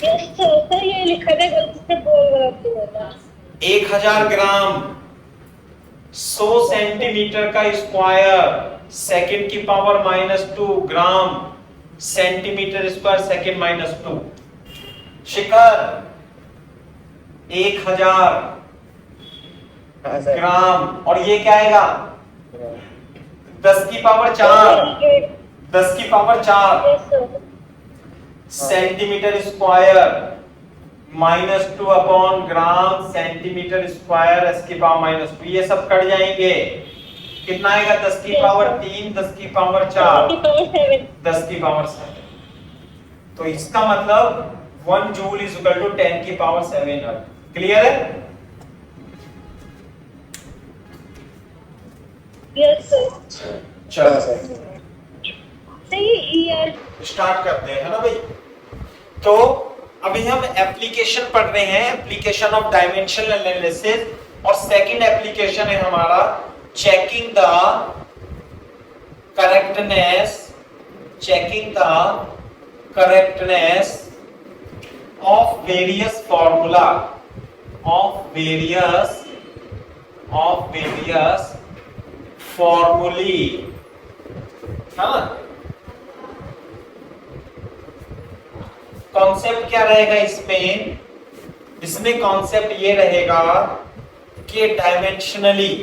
Yes sir. सर ये लिखा था गलती से, बोल गलती होगा। 1000 ग्राम 100 सेंटीमीटर का स्क्वायर सेकंड की power minus 2 gram centimetre square second minus 2। शिखर 1000 हाँ सर। ग्राम, और ये क्या आएगा 10 की पावर 4, 10 की power 4 yes sir. Centimetre square minus 2 upon gram centimetre square S की पावर माइनस 2। ये सब कट जाएंगे, कितना आएगा 10 की पावर 3, 10 की पावर 4, 10 की पावर 7। तो इसका मतलब 1 जूल इज इक्वल टू 10 की पावर 7 अर्थ। क्लियर है? Yes sir. चलो हाँ सर। सही यार। स्टार्ट करते हैं, है ना भाई? तो अभी हम एप्लीकेशन पढ़ रहे हैं, एप्लीकेशन ऑफ डायमेंशनल एनालिसिस, और सेकंड एप्लीकेशन है हमारा checking the correctness of various formula formulae. हाँ, कॉन्सेप्ट क्या रहेगा इसमें कॉन्सेप्ट ये रहेगा कि डायमेंशनली,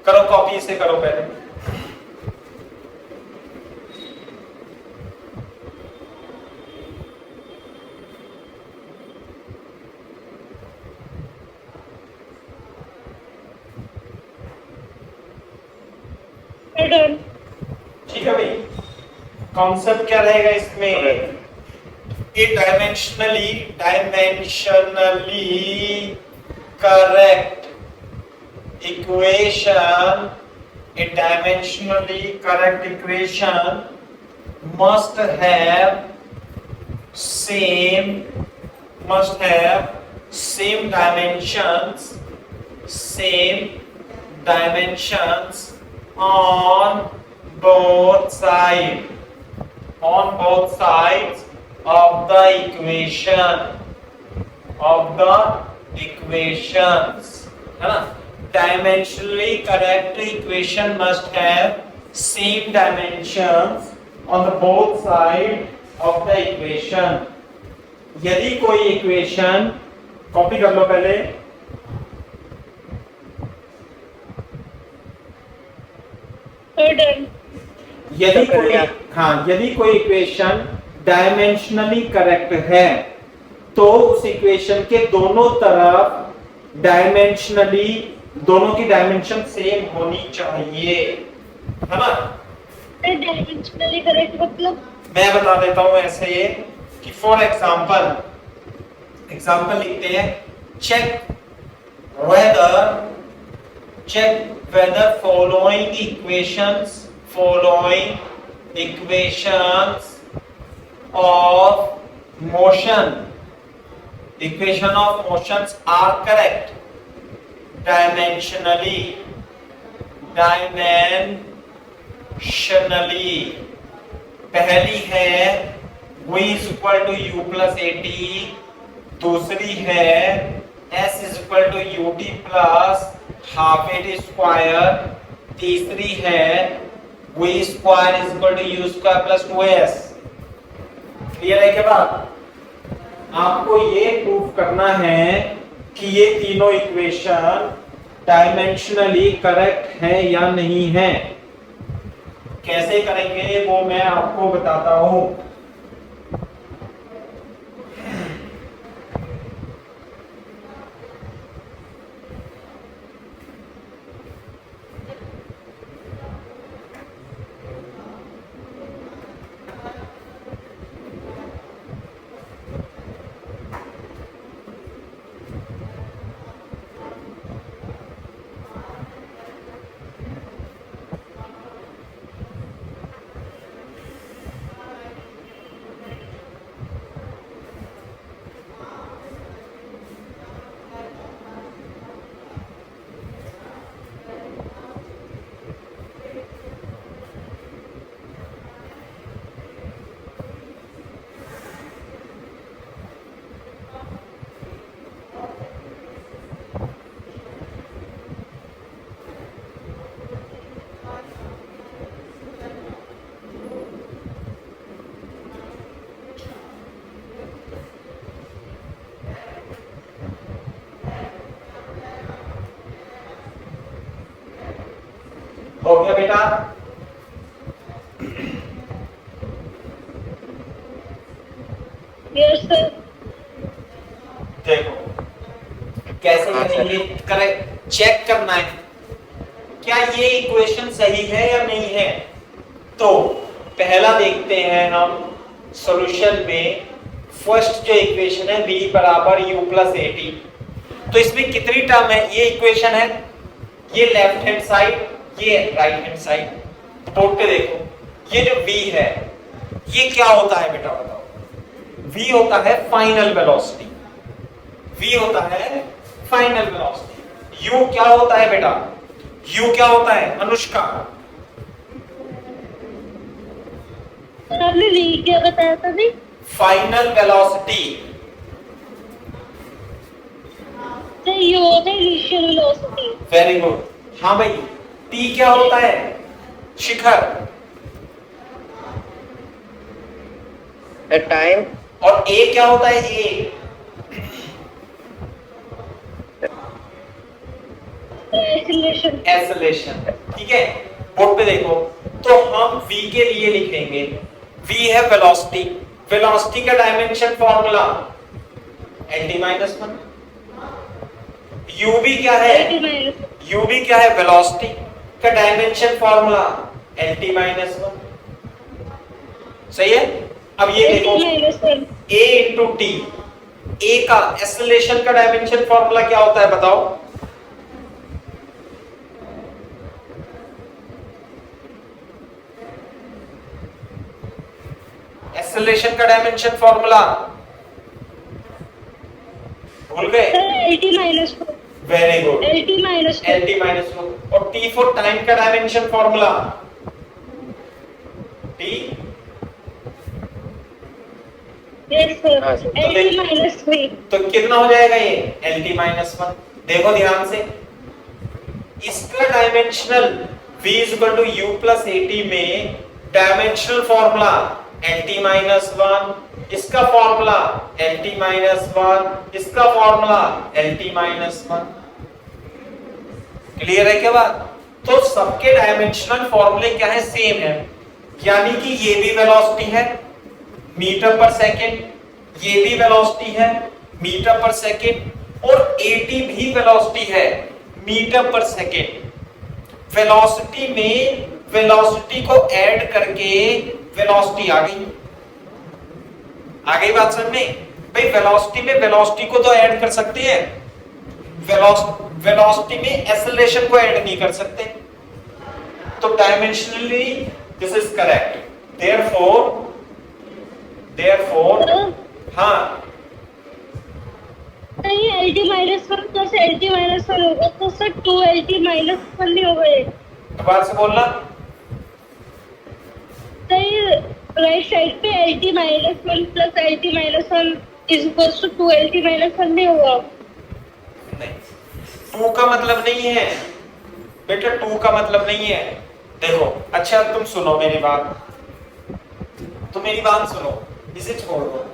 करो कॉपी से करो पहले। डन। ठीक है भाई, कॉन्सेप्ट क्या रहेगा इसमें, कि dimensionally correct equation, a dimensionally correct equation must have same dimensions on both sides of the equations, है ना? Dimensionally correct equation must have same dimensions on the both sides of the equation. यदि कोई equation, copy कर लो पहले, done. यदि कोई यदि कोई इक्वेशन डायमेंशनली करेक्ट है तो उस इक्वेशन के दोनों तरफ डायमेंशनली दोनों की डायमेंशन सेम होनी चाहिए, है ना। डायमेंशनली करेक्ट मतलब मैं बता देता हूं ऐसे ये कि फॉर एग्जांपल लिखते हैं check whether following equations of motions are correct dimensionally. पहली है v is equal to u plus at, दूसरी है s is equal to ut plus half at square, तीसरी है v square is equal to u square plus 2s। Clear है क्या बात? आपको ये प्रूव करना है कि ये तीनों इक्वेशन डायमेंशनली करेक्ट है या नहीं है। कैसे करेंगे वो मैं आपको बताता हूं। हो गया बेटा? Yes sir. देखो कैसे करेंगे, करेक्ट चेक करना है क्या ये इक्वेशन सही है या नहीं है। तो पहला देखते हैं हम सॉल्यूशन में। फर्स्ट जो इक्वेशन है v बराबर u प्लस at, तो इसमें कितनी टर्म है? ये इक्वेशन है, ये लेफ्ट हैंड साइड, ये राइट हैंड साइड। बोर्ड पे देखो, ये जो v है ये क्या होता है बेटा बताओ? v होता है फाइनल वेलोसिटी, v होता है फाइनल वेलोसिटी। u क्या होता है बेटा? u क्या होता है अनुष्का? आपने v क्या बताया था जी? Final velocity. तो ये होता है इनिशियल वेलोसिटी। Very good. हाँ भाई, t क्या होता है शिखर? टाइम। और a क्या होता है? a acceleration. एक्सेलरेशन। ठीक है, बोर्ड पे देखो। तो हम v के लिए लिखेंगे, v है वेलोसिटी, वेलोसिटी का डायमेंशन फॉर्मूला lt-1। uv क्या है? uv क्या है? वेलोसिटी का डायमेंशन फॉर्मूला lt-1। सही है। अब ये देखो a इंटू टी, a का एक्सेलरेशन का डायमेंशन फॉर्मूला क्या होता है बताओ? एक्सेलरेशन का डायमेंशन फॉर्मूला भूल गए? lt-4। Very good, lt-4। lt-4। और t फॉर टाइम का dimension formula t। Yes sir, lt-3। तो कितना हो जाएगा ये? lt-1। देखो ध्यान से, इसका dimensional v is equal to u plus at में डायमेंशनल फॉर्मूला lt-1, इसका फॉर्मूला lt-1, इसका फॉर्मूला lt-1। क्लियर है क्या बात? तो सबके डायमेंशनल फॉर्मूले क्या है? सेम है। यानी कि ये भी वेलोसिटी है मीटर पर सेकेंड, ये भी वेलोसिटी है मीटर पर सेकेंड और 80 भी वेलोसिटी है मीटर पर सेकेंड। वेलोसिटी में वेलोसिटी को ऐड करके वेलोसिटी आ गई बात समझ में? भाई वेलोसिटी में वेलोसिटी को तो ऐड कर सकते हैं, वेलोसिटी में एक्सेलरेशन को ऐड नहीं कर सकते, तो dimensionally this is correct. Therefore हाँ नहीं LT -1 प्लस LT -1 होगा तो सर 2LT -1 नहीं होगा ये। दोबारा से बोलना। सही राइट साइड पे LT -1 plus LT -1 is equals to 2LT -1 नहीं होगा। नहीं, 2 का मतलब नहीं है बेटा, 2 का मतलब नहीं है। देखो अच्छा तुम सुनो मेरी बात, तुम मेरी बात सुनो, इसे छोड़ दो।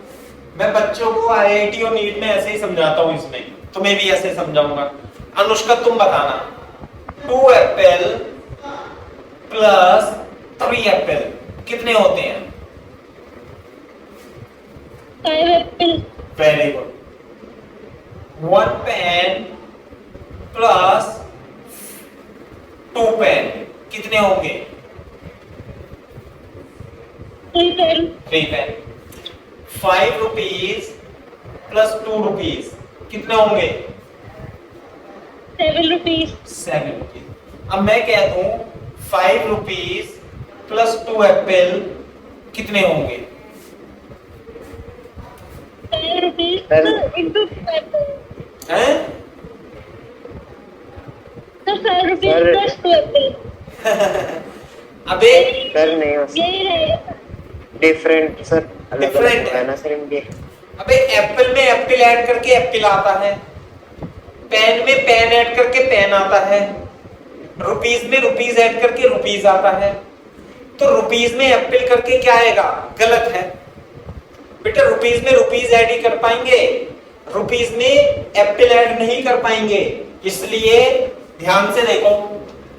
मैं बच्चों को IIT और नीट में ऐसे ही समझाता हूँ, इसमें तुम्हें भी ऐसे समझाऊंगा। अनुष्का तुम बताना 2 एप्पल प्लस 3 एप्पल कितने होते हैं? 5 apple. Very good. 1 pen plus 2 pen कितने होंगे? 3 pen. 3 pen. 5 rupees plus 2 rupees कितने होंगे? 7 रुपीज। 7 रुपीज। अब मैं कह दूं 5 रुपीज प्लस 2 एप्पल कितने होंगे? 5 रुपीज इंटू हैं? तो 5 रुपीज सर- प्लस 2 एप्पल। अबे सर नहीं हो यही रहेगा। डिफरेंट सर, अलग Different अलग है ना सर इनके। अबे एप्पल में एप्पल ऐड करके एप्पल आता है, पेन में पेन ऐड करके पेन आता है, रुपीज में रुपीज ऐड करके रुपीज आता है। तो रुपीज में एप्पल करके क्या आएगा? गलत है बेटा, रुपीज में रुपीज ऐड ही कर पाएंगे, रुपीज में एप्पल ऐड नहीं कर पाएंगे। इसलिए ध्यान से देखो,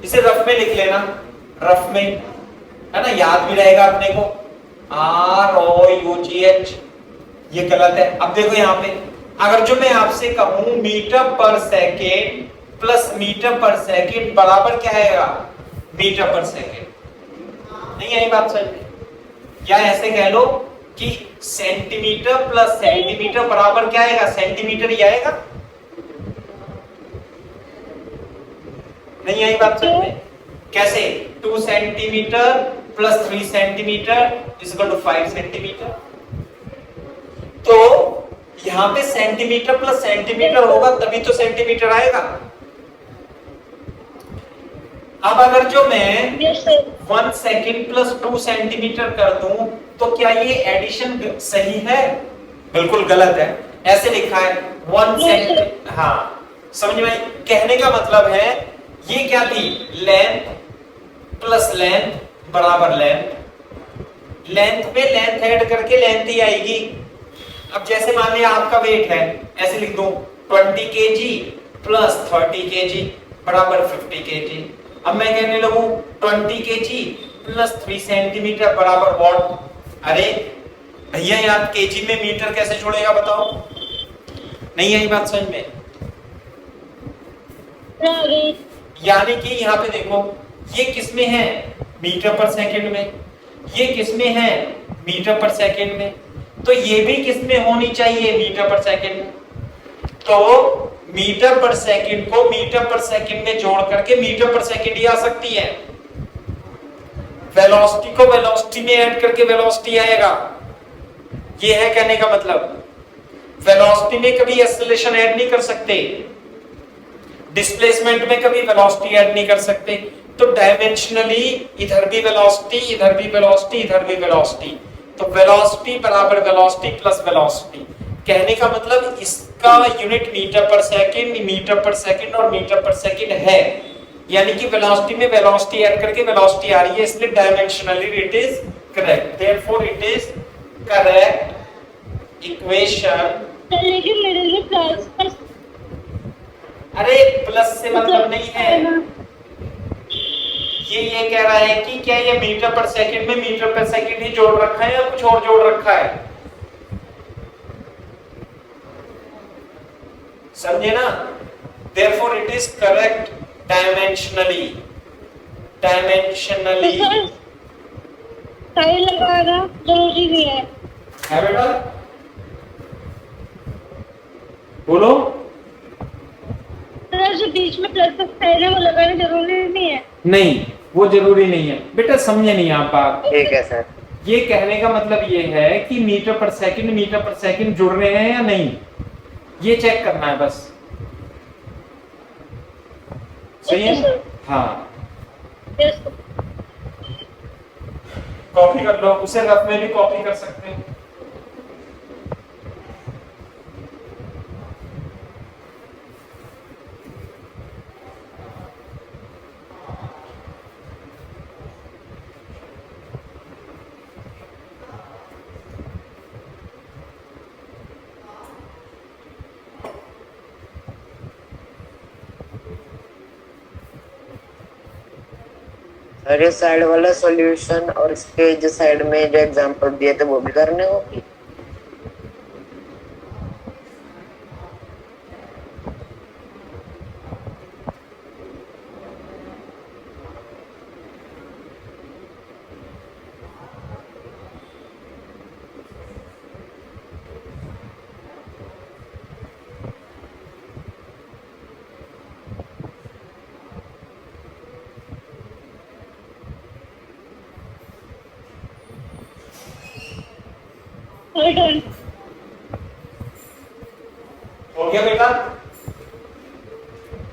इसे रफ में लिख लेना, रफ में है ना, याद भी रहेगा अपने को। ROUGH ये गलत है। अब देखो यहाँ पे अगर जो मैं आपसे कहूं मीटर पर सेकेंड प्लस मीटर पर सेकेंड बराबर क्या आएगा? मीटर पर सेकेंड। नहीं आई बात समझ में? या ऐसे कह लो कि सेंटीमीटर प्लस सेंटीमीटर बराबर क्या आएगा? सेंटीमीटर ही आएगा। नहीं आई बात समझ में? कैसे? 2 centimetre plus 3 centimetre is equal to 5 centimetre. तो यहां पे सेंटीमीटर प्लस सेंटीमीटर होगा तभी तो सेंटीमीटर आएगा। अब अगर जो मैं yes sir. 1 second plus 2 centimetre कर दूं तो क्या ये एडिशन सही है? बिल्कुल गलत है। ऐसे लिखा है 1 सेकेंड। हाँ समझ में? कहने का मतलब है ये क्या थी? लेंथ प्लस लेंथ बराबर लेंथ, लेंथ में लेंथ ऐड करके लेंथ ही आएगी। अब जैसे मान लिया आपका वेट है, ऐसे लिख दूं 20 kg प्लस 30 kg बराबर 50 kg। अब मैं कहने लगूं 20 kg प्लस 3 सेंटीमीटर बराबर वॉट। अरे भैया यार केजी में मीटर कैसे जोड़ेगा बताओ? नहीं आई बात समझ में? यानी कि यहाँ पे देखो ये किस में है? मीटर पर सेकंड में। ये किस में है? मीटर पर सेकंड में। तो ये भी किस में होनी चाहिए? मीटर पर सेकंड में। तो मीटर पर सेकंड को मीटर पर सेकंड में जोड़ करके मीटर पर सेकंड ही आ सकती है। वेलोसिटी को वेलोसिटी में ऐड करके वेलोसिटी आएगा। ये है कहने का मतलब। वेलोसिटी में कभी एक्सेलरेशन ऐड नहीं कर सकते, डिस्प्लेसमेंट में कभी वेलोसिटी ऐड नहीं कर सकते। तो डायमेंशनली इधर भी वेलोसिटी, इधर भी वेलोसिटी, इधर भी वेलोसिटी। तो वेलोसिटी बराबर वेलोसिटी प्लस वेलोसिटी। कहने का मतलब इसका यूनिट मीटर पर सेकंड और मीटर पर सेकंड है। यानी कि वेलोसिटी में वेलोसिटी ऐड करके वेलोसिटी आ रही है, इसलिए dimensionally it is correct. Therefore it is correct equation. लेकिन मिडिल में प्लस। अरे प्लस से मतलब नहीं है, ये कह रहा है कि क्या ये मीटर पर सेकंड में मीटर पर सेकंड ही जोड़ रखा है या कुछ और जोड़ रखा है, समझे ना। therefore it is correct dimensionally side लगाना जरूरी नहीं है बेटा, बोलो। सर जो बीच में प्लस का साइन है वो लगाना जरूरी नहीं है। नहीं, वो जरूरी नहीं है बेटा, समझे नहीं आप बात। ठीक है सर। ये कहने का मतलब ये है कि मीटर पर सेकंड जुड़ रहे हैं या नहीं, ये चेक करना है बस, सही है। हाँ, यस कॉपी कर लो, उसे रफ में भी कॉपी कर सकते हैं। सर ये साइड वाला सॉल्यूशन और इसके जो साइड में जो एग्जांपल दिए थे वो भी करने होगी। डन हो गया बेटा।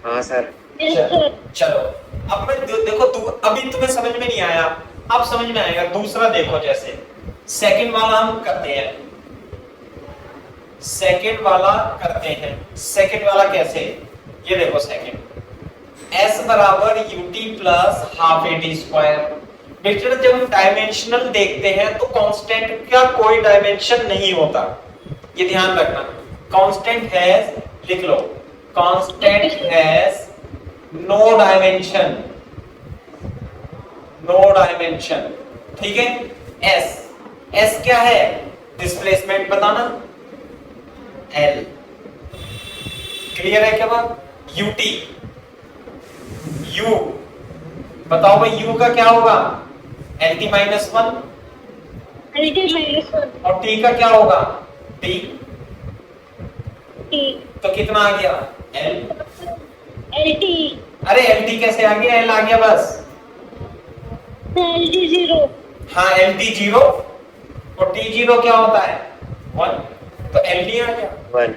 हाँ सर। यस सर चलो अब मैं देखो अभी तुम्हें समझ में नहीं आया, अब समझ में आएगा। दूसरा देखो, जैसे सेकंड वाला हम करते हैं, सेकंड वाला कैसे, ये देखो सेकंड s बराबर ut plus half at square. बेटा जब हम डायमेंशनल देखते हैं तो कांस्टेंट का कोई डायमेंशन नहीं होता, ये ध्यान रखना। कांस्टेंट हैज, लिख लो, कांस्टेंट हैज नो डायमेंशन, ठीक है। s क्या है, डिस्प्लेसमेंट बताना, l, क्लियर है क्या बात। ut, u बताओ भाई, u का क्या होगा, lt माइनस वन, और t का क्या होगा, t, तो कितना आ गया, l, अरे lt कैसे आ गया, l आ गया बस, lt 0, हाँ lt 0, और t 0 क्या होता है 1, तो lt आ गया 1।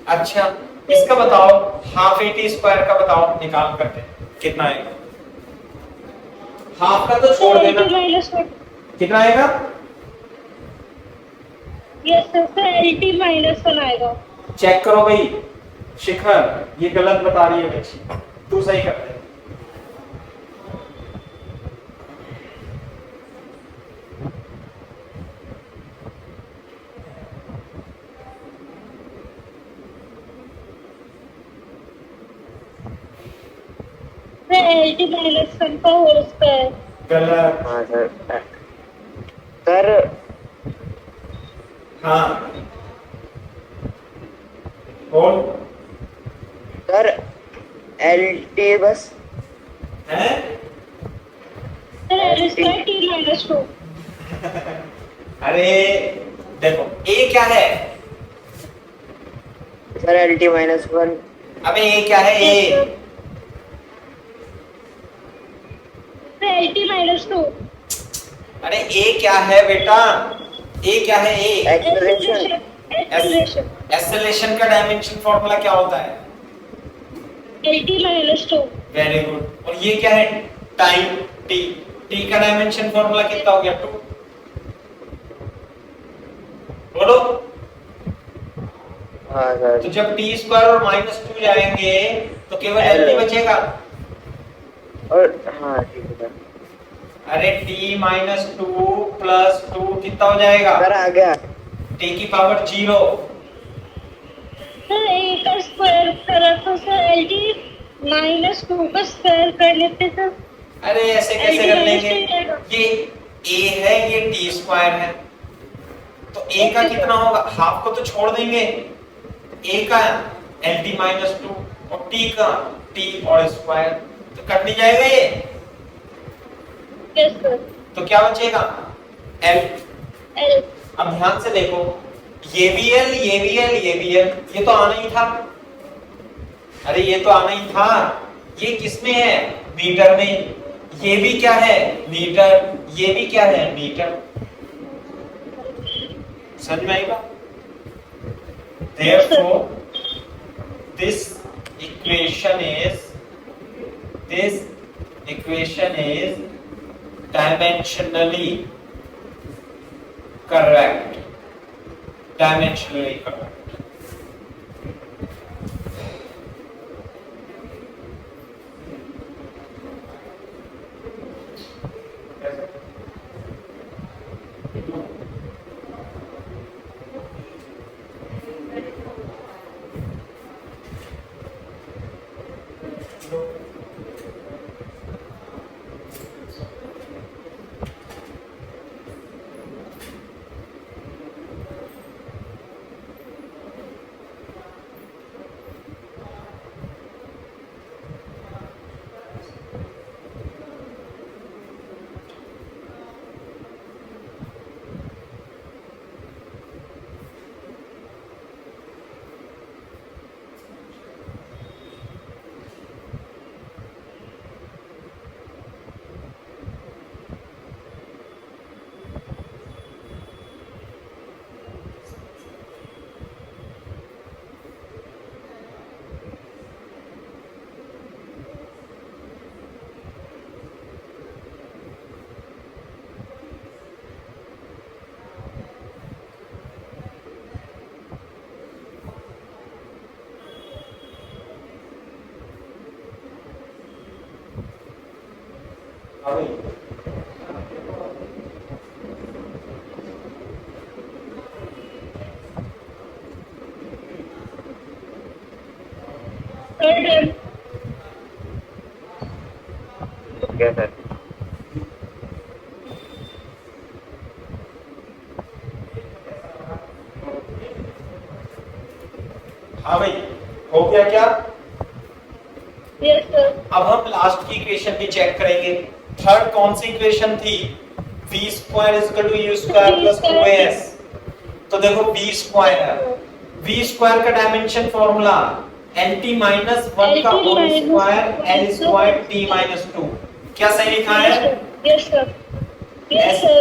अच्छा इसका बताओ, हाफ at स्क्वायर का बताओ, निकाल करके कितना आएगा। हाफ का तो छोड़ देना, कितना आएगा, यस सर lt -1 आएगा। चेक करो भाई शिखर, ये गलत बता रही है बच्ची, तू सही कर दे। lt -1 का होल स्क्वायर। गलत, हाँ सर। सर हाँ बोल, सर एल टी बस है सर l स्क्वायर t -2। अरे देखो a क्या है, सर एल टी -1। अबे a क्या है, a lt -2। अरे a क्या है बेटा, a क्या है, a एक्सेलरेशन। एक्सेलरेशन का डायमेंशन फॉर्मूला क्या होता है, lt -2। Very good. और ये क्या है, टाइम, t, t का डायमेंशन फॉर्मूला कितना हो गया 2, बोलो। हाँ सर। तो जब t स्क्वायर और -2 जाएंगे तो केवल l बचेगा। और हाँ ठीक है सर। अरे t -2 प्लस 2 कितना हो जाएगा, सर आ गया। t की पावर 0। सर a का स्क्वायर करा तो सर lt -2 का स्क्वायर कर लेते सर। अरे ऐसे कैसे कर लेंगे, ये a है ये t स्क्वायर है, तो a का कितना होगा, हाफ को तो छोड़ देंगे, a का lt माइनस 2 और t का t और स्क्वायर, तो कट नहीं जाएगा ये। Yes sir. तो क्या बचेगा l। एल। अब ध्यान से देखो, ये भी l ये भी l ये भी l, ये तो आना ही था, अरे ये तो आना ही था, ये किसमें है, मीटर में, ये भी क्या है मीटर, ये भी क्या है मीटर, समझ में आएगा। Therefore this equation is dimensionally correct, dimensionally correct। Sir क्या सर? हाँ भाई, हो गया क्या। Yes sir. अब हम लास्ट की इक्वेशन भी चेक करेंगे। थर्ड कौन सी इक्वेशन थी, v square is equal to u square plus 2as। तो देखो v स्क्वायर का डायमेंशन फॉर्मूला lt माइनस 1 का whole square l square t minus 2। क्या सही लिखा है? Yes sir. Yes sir.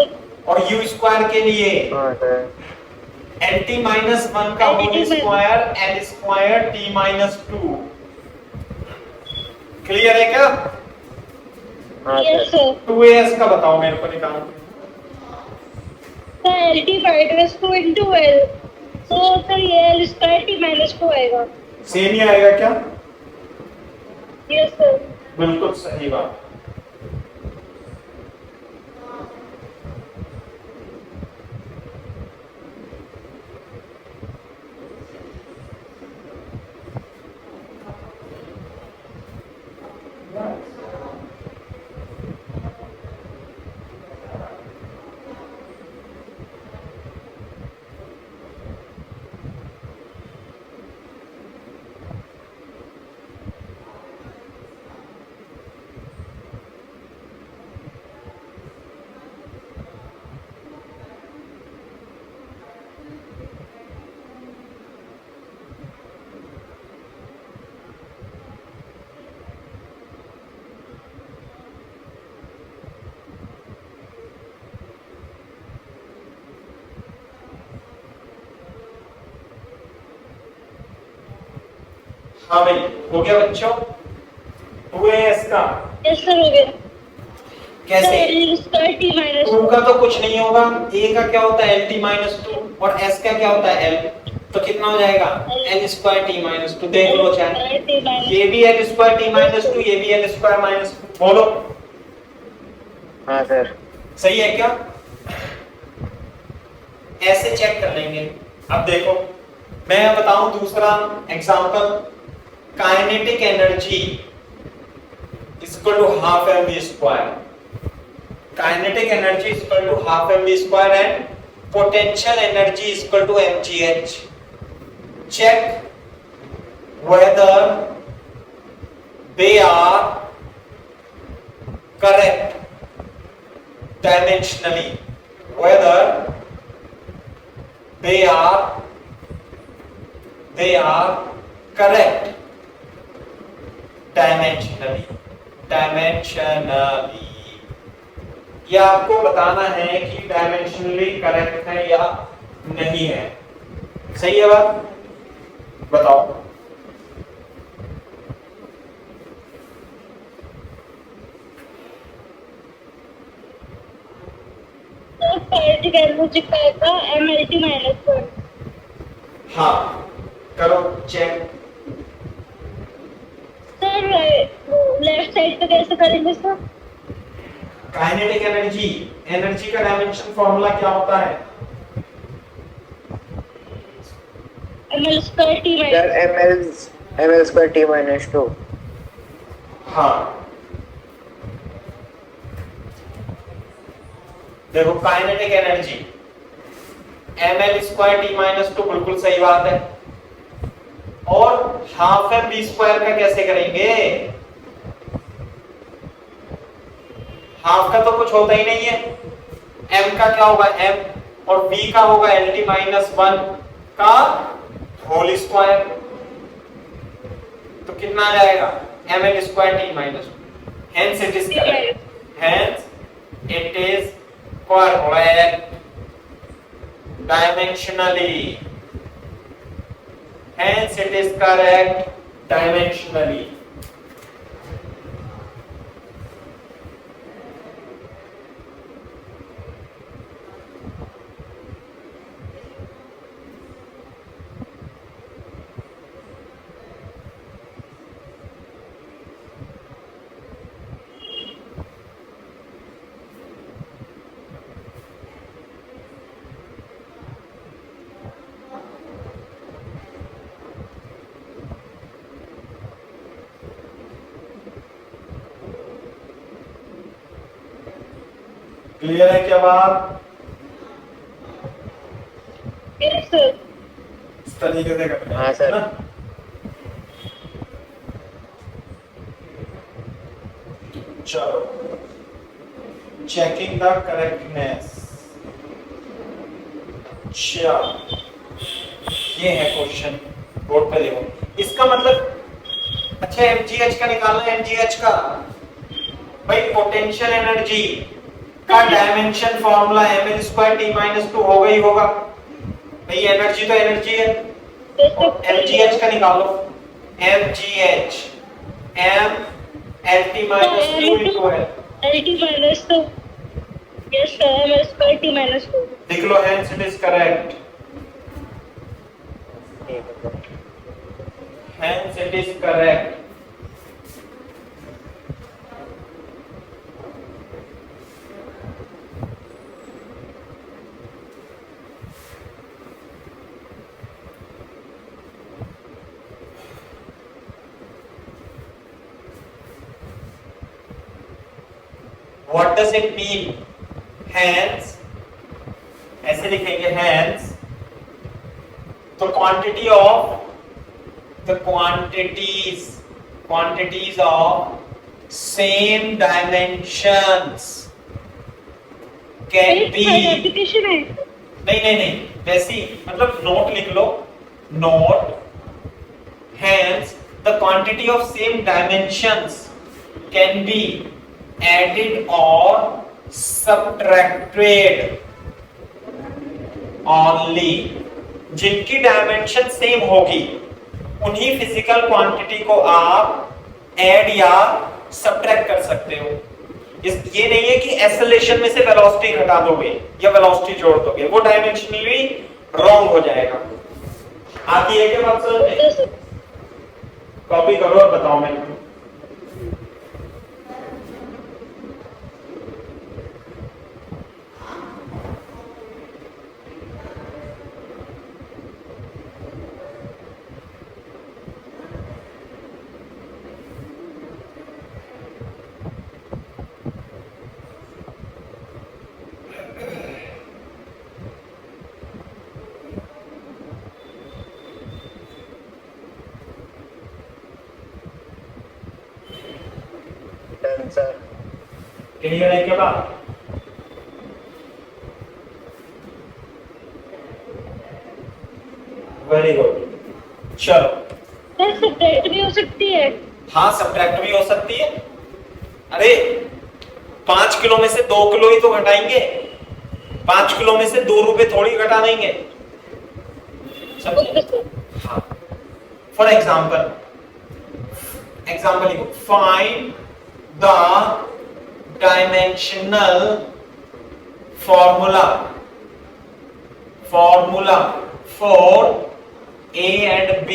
और u स्क्वायर के लिए हाँ सर। lt माइनस 1 का whole square l square t minus 2। Clear है क्या? हाँ यस सर। सर। 2as का बताओ मेरे को निकालो। Sir lt minus 2 into l, तो सर ये l स्क्वायर t माइनस 2 आएगा। सेम ही आएगा क्या? Yes sir. बिल्कुल सही बात। हाँ भाई, हो गया बच्चों 2as का? यस सर, हो गया। कैसे? l स्क्वायर t माइनस 2 का तो कुछ नहीं होगा, a का क्या होता है lt माइनस 2 और s का क्या होता है l, तो कितना हो जाएगा l स्क्वायर t माइनस 2। देख लो चाहे, ये भी l स्क्वायर t माइनस 2, ये भी l स्क्वायर माइनस 2। बोलो। हाँ सर। सही है क्या? ऐसे चेक कर लेंगे। अब देखो, मैं बताऊं दूसरा example, kinetic energy is equal to half mv square. Kinetic energy is equal to half mv square and potential energy is equal to mgh. Check whether they are correct dimensionally, whether they are correct dimensionally. ये आपको बताना है कि dimensionally correct है या नहीं है। सही है बात? बताओ। तो kinetic energy का आएगा mlt minus 1। हाँ, करो चेक। सर लेफ्ट साइड पे कैसे करेंगे सर? काइनेटिक एनर्जी, एनर्जी का डायमेंशन फॉर्मूला क्या होता है? ml square t Sir, minus ml square t minus 2. हाँ, देखो kinetic energy ml square t minus 2 बिल्कुल सही बात है। और हाफ एम बी स्क्वायर का कैसे करेंगे? हाफ का तो कुछ होता ही नहीं है। m का क्या होगा m और v का होगा lt माइनस 1 का होल स्क्वायर। तो कितना आ जाएगा? ml square t minus. Hence it is correct, hence it is correct dimensionally, hence it is correct dimensionally. Clear है क्या बात? yes sir। इस तरीके से करना है। हाँ सर। ना? चलो, चेकिंग द करेक्टनेस। अच्छा, ये है क्वेश्चन, बोर्ड पे देखो। इसका मतलब अच्छा mgh का निकालना है। mgh का भाई पोटेंशियल एनर्जी का dimension formula ml square t minus 2 होगा ही होगा। भाई एनर्जी तो एनर्जी है। mgh का निकालो। mgh m lt minus 2 equal है। lt minus 2। yes sir, ml square t minus 2। लिख लो, hence it is correct, hence it is correct। What does it mean? Hence, ऐसे लिखेंगे hence the quantities of same dimensions can be। Application है। नहीं, वैसी मतलब note लिख लो, note. hence the quantity of same dimensions can be added or subtracted only। जिनकी dimension same होगी उन्हीं फिजिकल क्वांटिटी को आप ऐड या सब्ट्रैक्ट कर सकते हो। ये नहीं है कि एक्सेलरेशन में से वेलोसिटी घटा दोगे या वेलोसिटी जोड़ दोगे, वो डायमेंशनली रॉन्ग हो जाएगा। आती है क्या बात समझ में? कॉपी करो और बताओ मेरे को। क्लियर है क्या बात? Very good. चलो, सर सब्ट्रैक्ट भी हो सकती है? हाँ सब्ट्रैक्ट भी हो सकती है। अरे 5 किलो में से 2 किलो ही तो घटाएंगे, 5 किलो में से 2 रुपए थोड़ी घटा देंगे। Okay sir. हाँ, फॉर एग्जाम्पल लिखो, find the dimensional formula for A and B,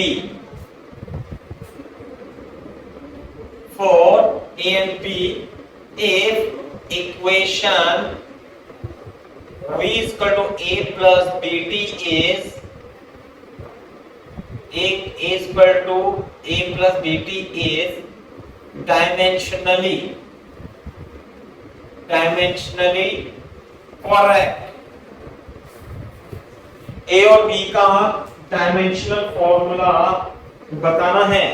if equation V is equal to A plus BT is A is equal to A plus BT is dimensionally correct। A और B का dimensional formula बताना है।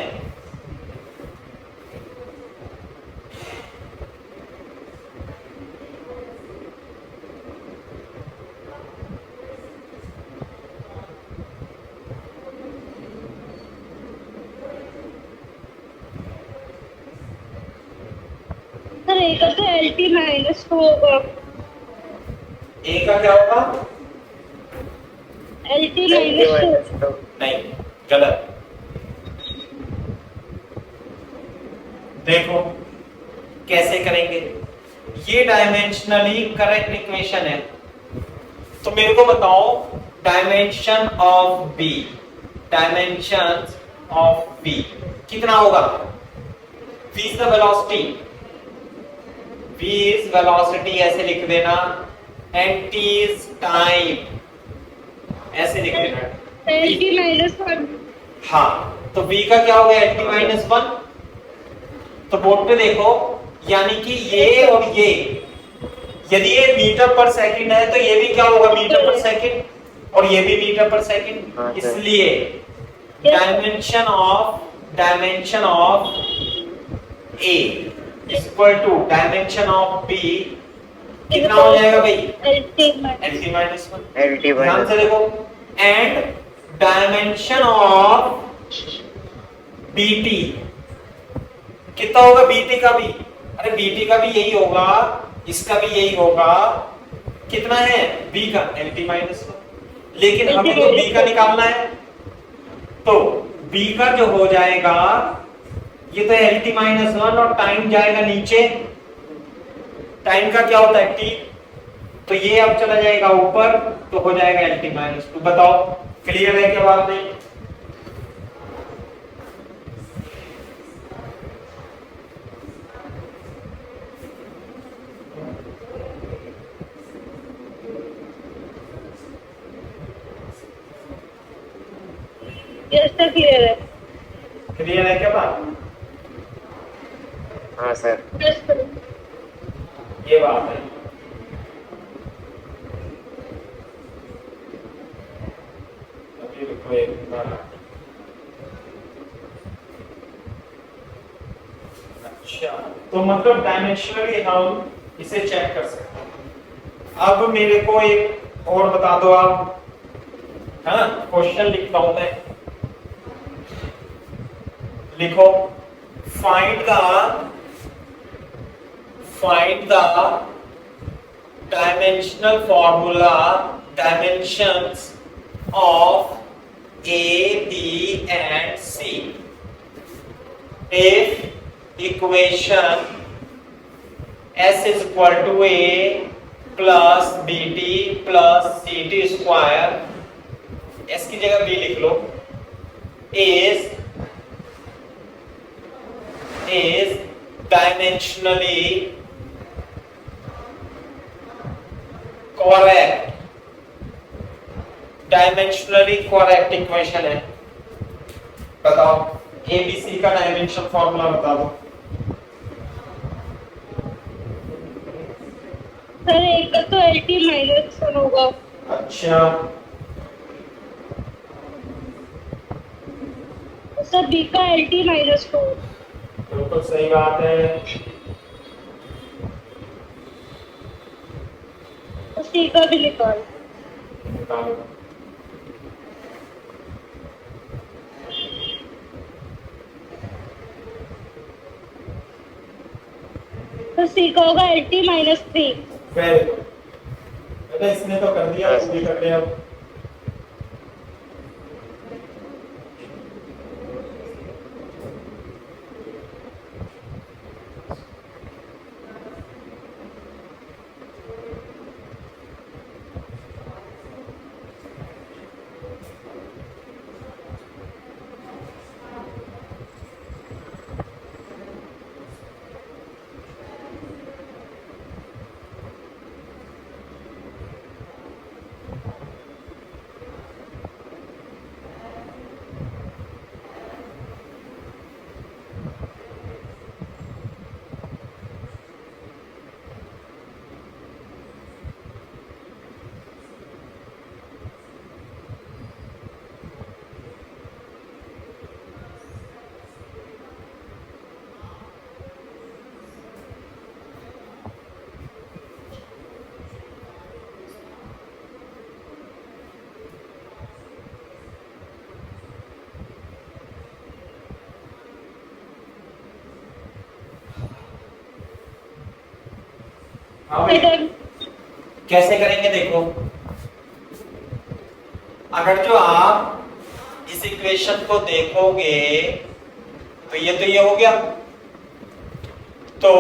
Sir एक तो LT minus होगा। A का क्या होगा? LT माइनस नहीं, गलत। देखो कैसे करेंगे, ये डायमेंशनली करेक्ट इक्वेशन है, तो मेरे को बताओ डायमेंशन ऑफ B कितना होगा? V is the velocity ऐसे लिख देना, and T is time ऐसे लिख देना। LT minus 1। हाँ, तो V का क्या हो गया? LT minus 1। तो बोर्ड पे देखो, यानी कि ये और ये, यदि ये मीटर पर सेकंड है तो ये भी क्या होगा? मीटर पर सेकंड, और ये भी मीटर पर सेकंड। इसलिए dimension of A is equal to dimension of B कितना हो जाएगा भाई? LT minus 1। ध्यान से देखो, एंड डायमेंशन ऑफ BT कितना होगा? BT का भी, अरे BT का भी यही होगा, इसका भी यही होगा। कितना है B का? LT minus 1। लेकिन हमें तो B का निकालना है, तो B का जो हो जाएगा, ये तो LT माइनस 1 और टाइम जाएगा नीचे। टाइम का क्या होता है? T, तो ये अब चला जाएगा ऊपर, तो हो जाएगा LT माइनस 2। बताओ क्लियर है क्या बात? नहीं? यस सर क्लियर है। क्लियर है क्या बात? हाँ सर। Yes sir. ये बात है। अभी रुको एक मिनट। अच्छा, तो मतलब डायमेंशनली हम इसे चेक कर सकते हैं। अब मेरे को एक और बता दो आप, है ना? क्वेश्चन लिखता हूं मैं, लिखो, find the dimensional formula, dimensions of A, B and C if equation S is equal to A plus BT plus CT square, S की जगह B लिख लो, is dimensionally correct इक्वेशन है। बताओ ABC का डायमेंशन फॉर्मूला बता दो। Sir एक का तो LT माइनस 1 होगा। अच्छा, सर B का LT माइनस 2। बिल्कुल सही बात है। सी का भी निकाल। निकालो। तो सी का होगा LT माइनस 3। वेरी गुड बेटा, इसने तो कर दिया, तू भी कर ले अब। हाँ भाई, कैसे करेंगे देखो। अगर जो आप इस इक्वेशन को देखोगे तो ये हो गया। तो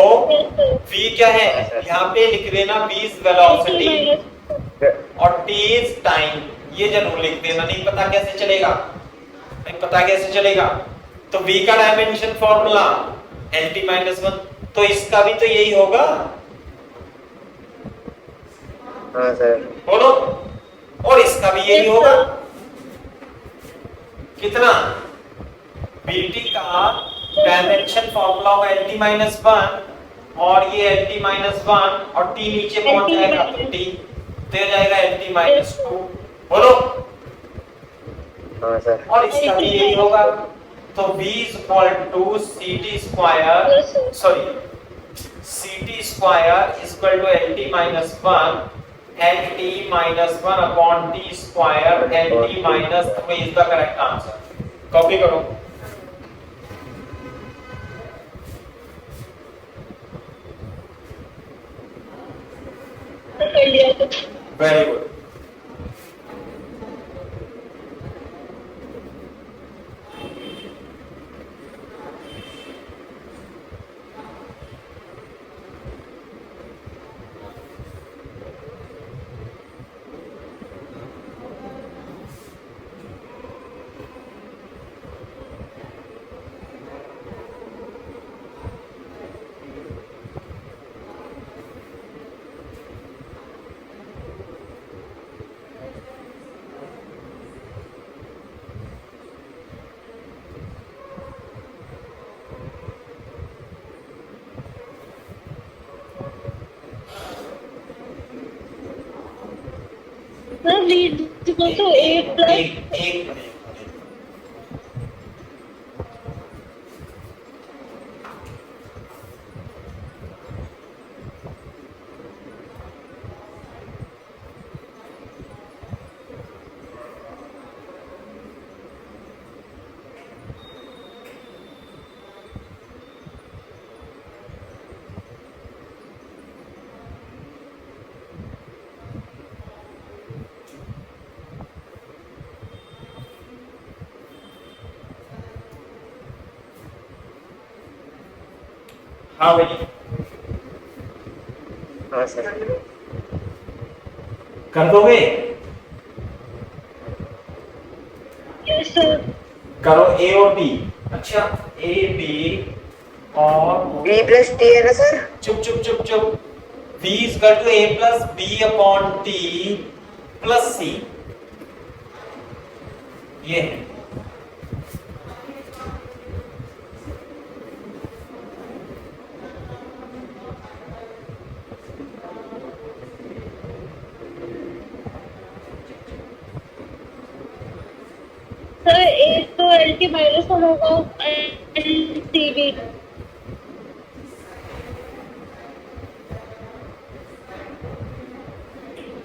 v क्या है, यहाँ पे लिख देना v इज वेलोसिटी और t इज टाइम, ये जरूर लिख देना। नहीं पता कैसे चलेगा, नहीं पता कैसे चलेगा। तो v का डायमेंशन फॉर्मूला lt माइनस 1, तो इसका भी तो यही होगा। हाँ सर। बोलो, और इसका भी यही होगा। कितना, bt का डायमेंशन फॉर्मूला होगा lt माइनस 1 और ये lt माइनस 1 और t नीचे पहुंच जाएगा तो t तो जाएगा lt माइनस 2। बोलो। हाँ सर। और इसका भी यही होगा। तो v is equal to ct square, sorry ct square is equal to lt minus 1 lt minus 1 upon t square lt minus 2 is the correct answer. Copy करो। Very good. सर लीड को तो a plus एक हाँ भाई, हाँ sir. कर दोगे? Yes sir. करो a और b। अच्छा a b और b प्लस t है ना सर? चुप चुप चुप चुप। v is equal to a plus b upon t plus c, ये है। सर एक तो LT माइनस 1 होगा LTB।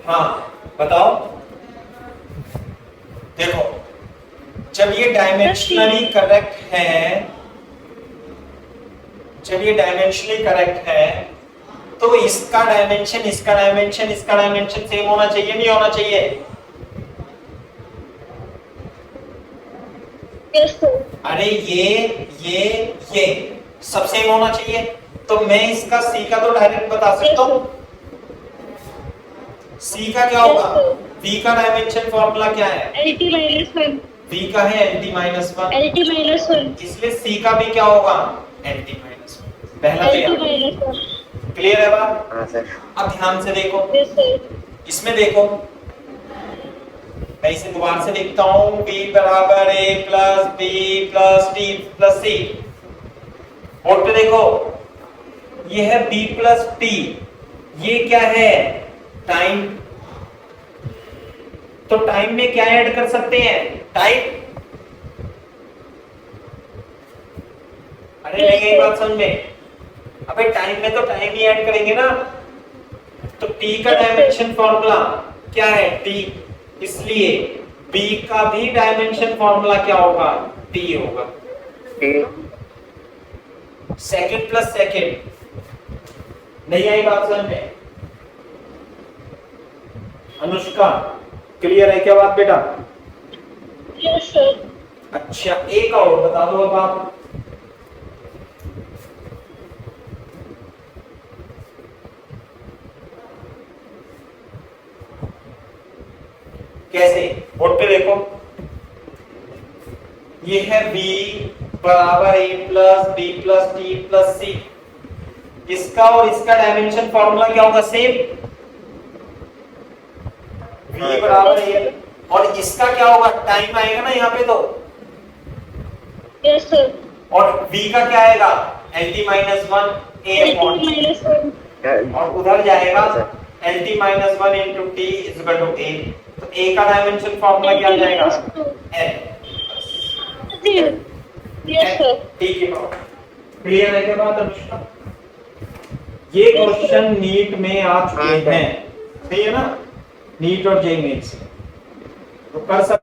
हाँ बताओ। देखो जब ये डायमेंशनली करेक्ट है, जब ये डायमेंशनली करेक्ट है तो इसका डायमेंशन, इसका डायमेंशन, इसका डायमेंशन सेम होना चाहिए, नहीं होना चाहिए? Yes sir. अरे ये सब सेम होना चाहिए। तो मैं इसका सी का तो डायरेक्ट बता सकता हूं। सी का क्या होगा? v का डायमेंशन फॉर्मूला क्या है? LT -1। v का है LT -1, LT -1। इसलिए c का भी क्या होगा? LT -1। पहला LT क्लियर -1। क्लियर है बात? हाँ सर। अब ध्यान से देखो, यस सर। इसमें देखो, मैं इसे दोबारा से लिखता हूं, b बराबर a plus b plus t plus c। Board पे देखो, ये है b प्लस t, ये क्या है? टाइम। तो टाइम में क्या ऐड कर सकते हैं? टाइम। अरे नहीं गई बात समझ में? अबे टाइम में तो टाइम ही ऐड करेंगे ना। तो t का डायमेंशन फॉर्मूला क्या है? t, इसलिए b का भी डायमेंशन फॉर्मूला क्या होगा? t होगा। Second plus second. नहीं आई बात समझ में? अनुष्का क्लियर है क्या बात बेटा? Yes sir. अच्छा एक और बता दो अब आप। कैसे? बोर्ड पे देखो, ये है b बराबर a plus b plus t plus c। इसका और इसका डायमेंशन फॉर्मूला क्या होगा? सेम। v बराबर a, और इसका क्या होगा? टाइम आएगा ना यहाँ पे तो। Yes sir. और v का क्या आएगा? LT -1 a upon, -1। और उधर जाएगा LT -1 into t is equal to a। तो a का डायमेंशन फॉर्मूला क्या आ जाएगा? n। Yes sir. ठीक है बात क्लियर है क्या बात अनुष्का? ये क्वेश्चन नीट में आ चुके हैं, सही है ना? नीट और जेईई में तो कर सकते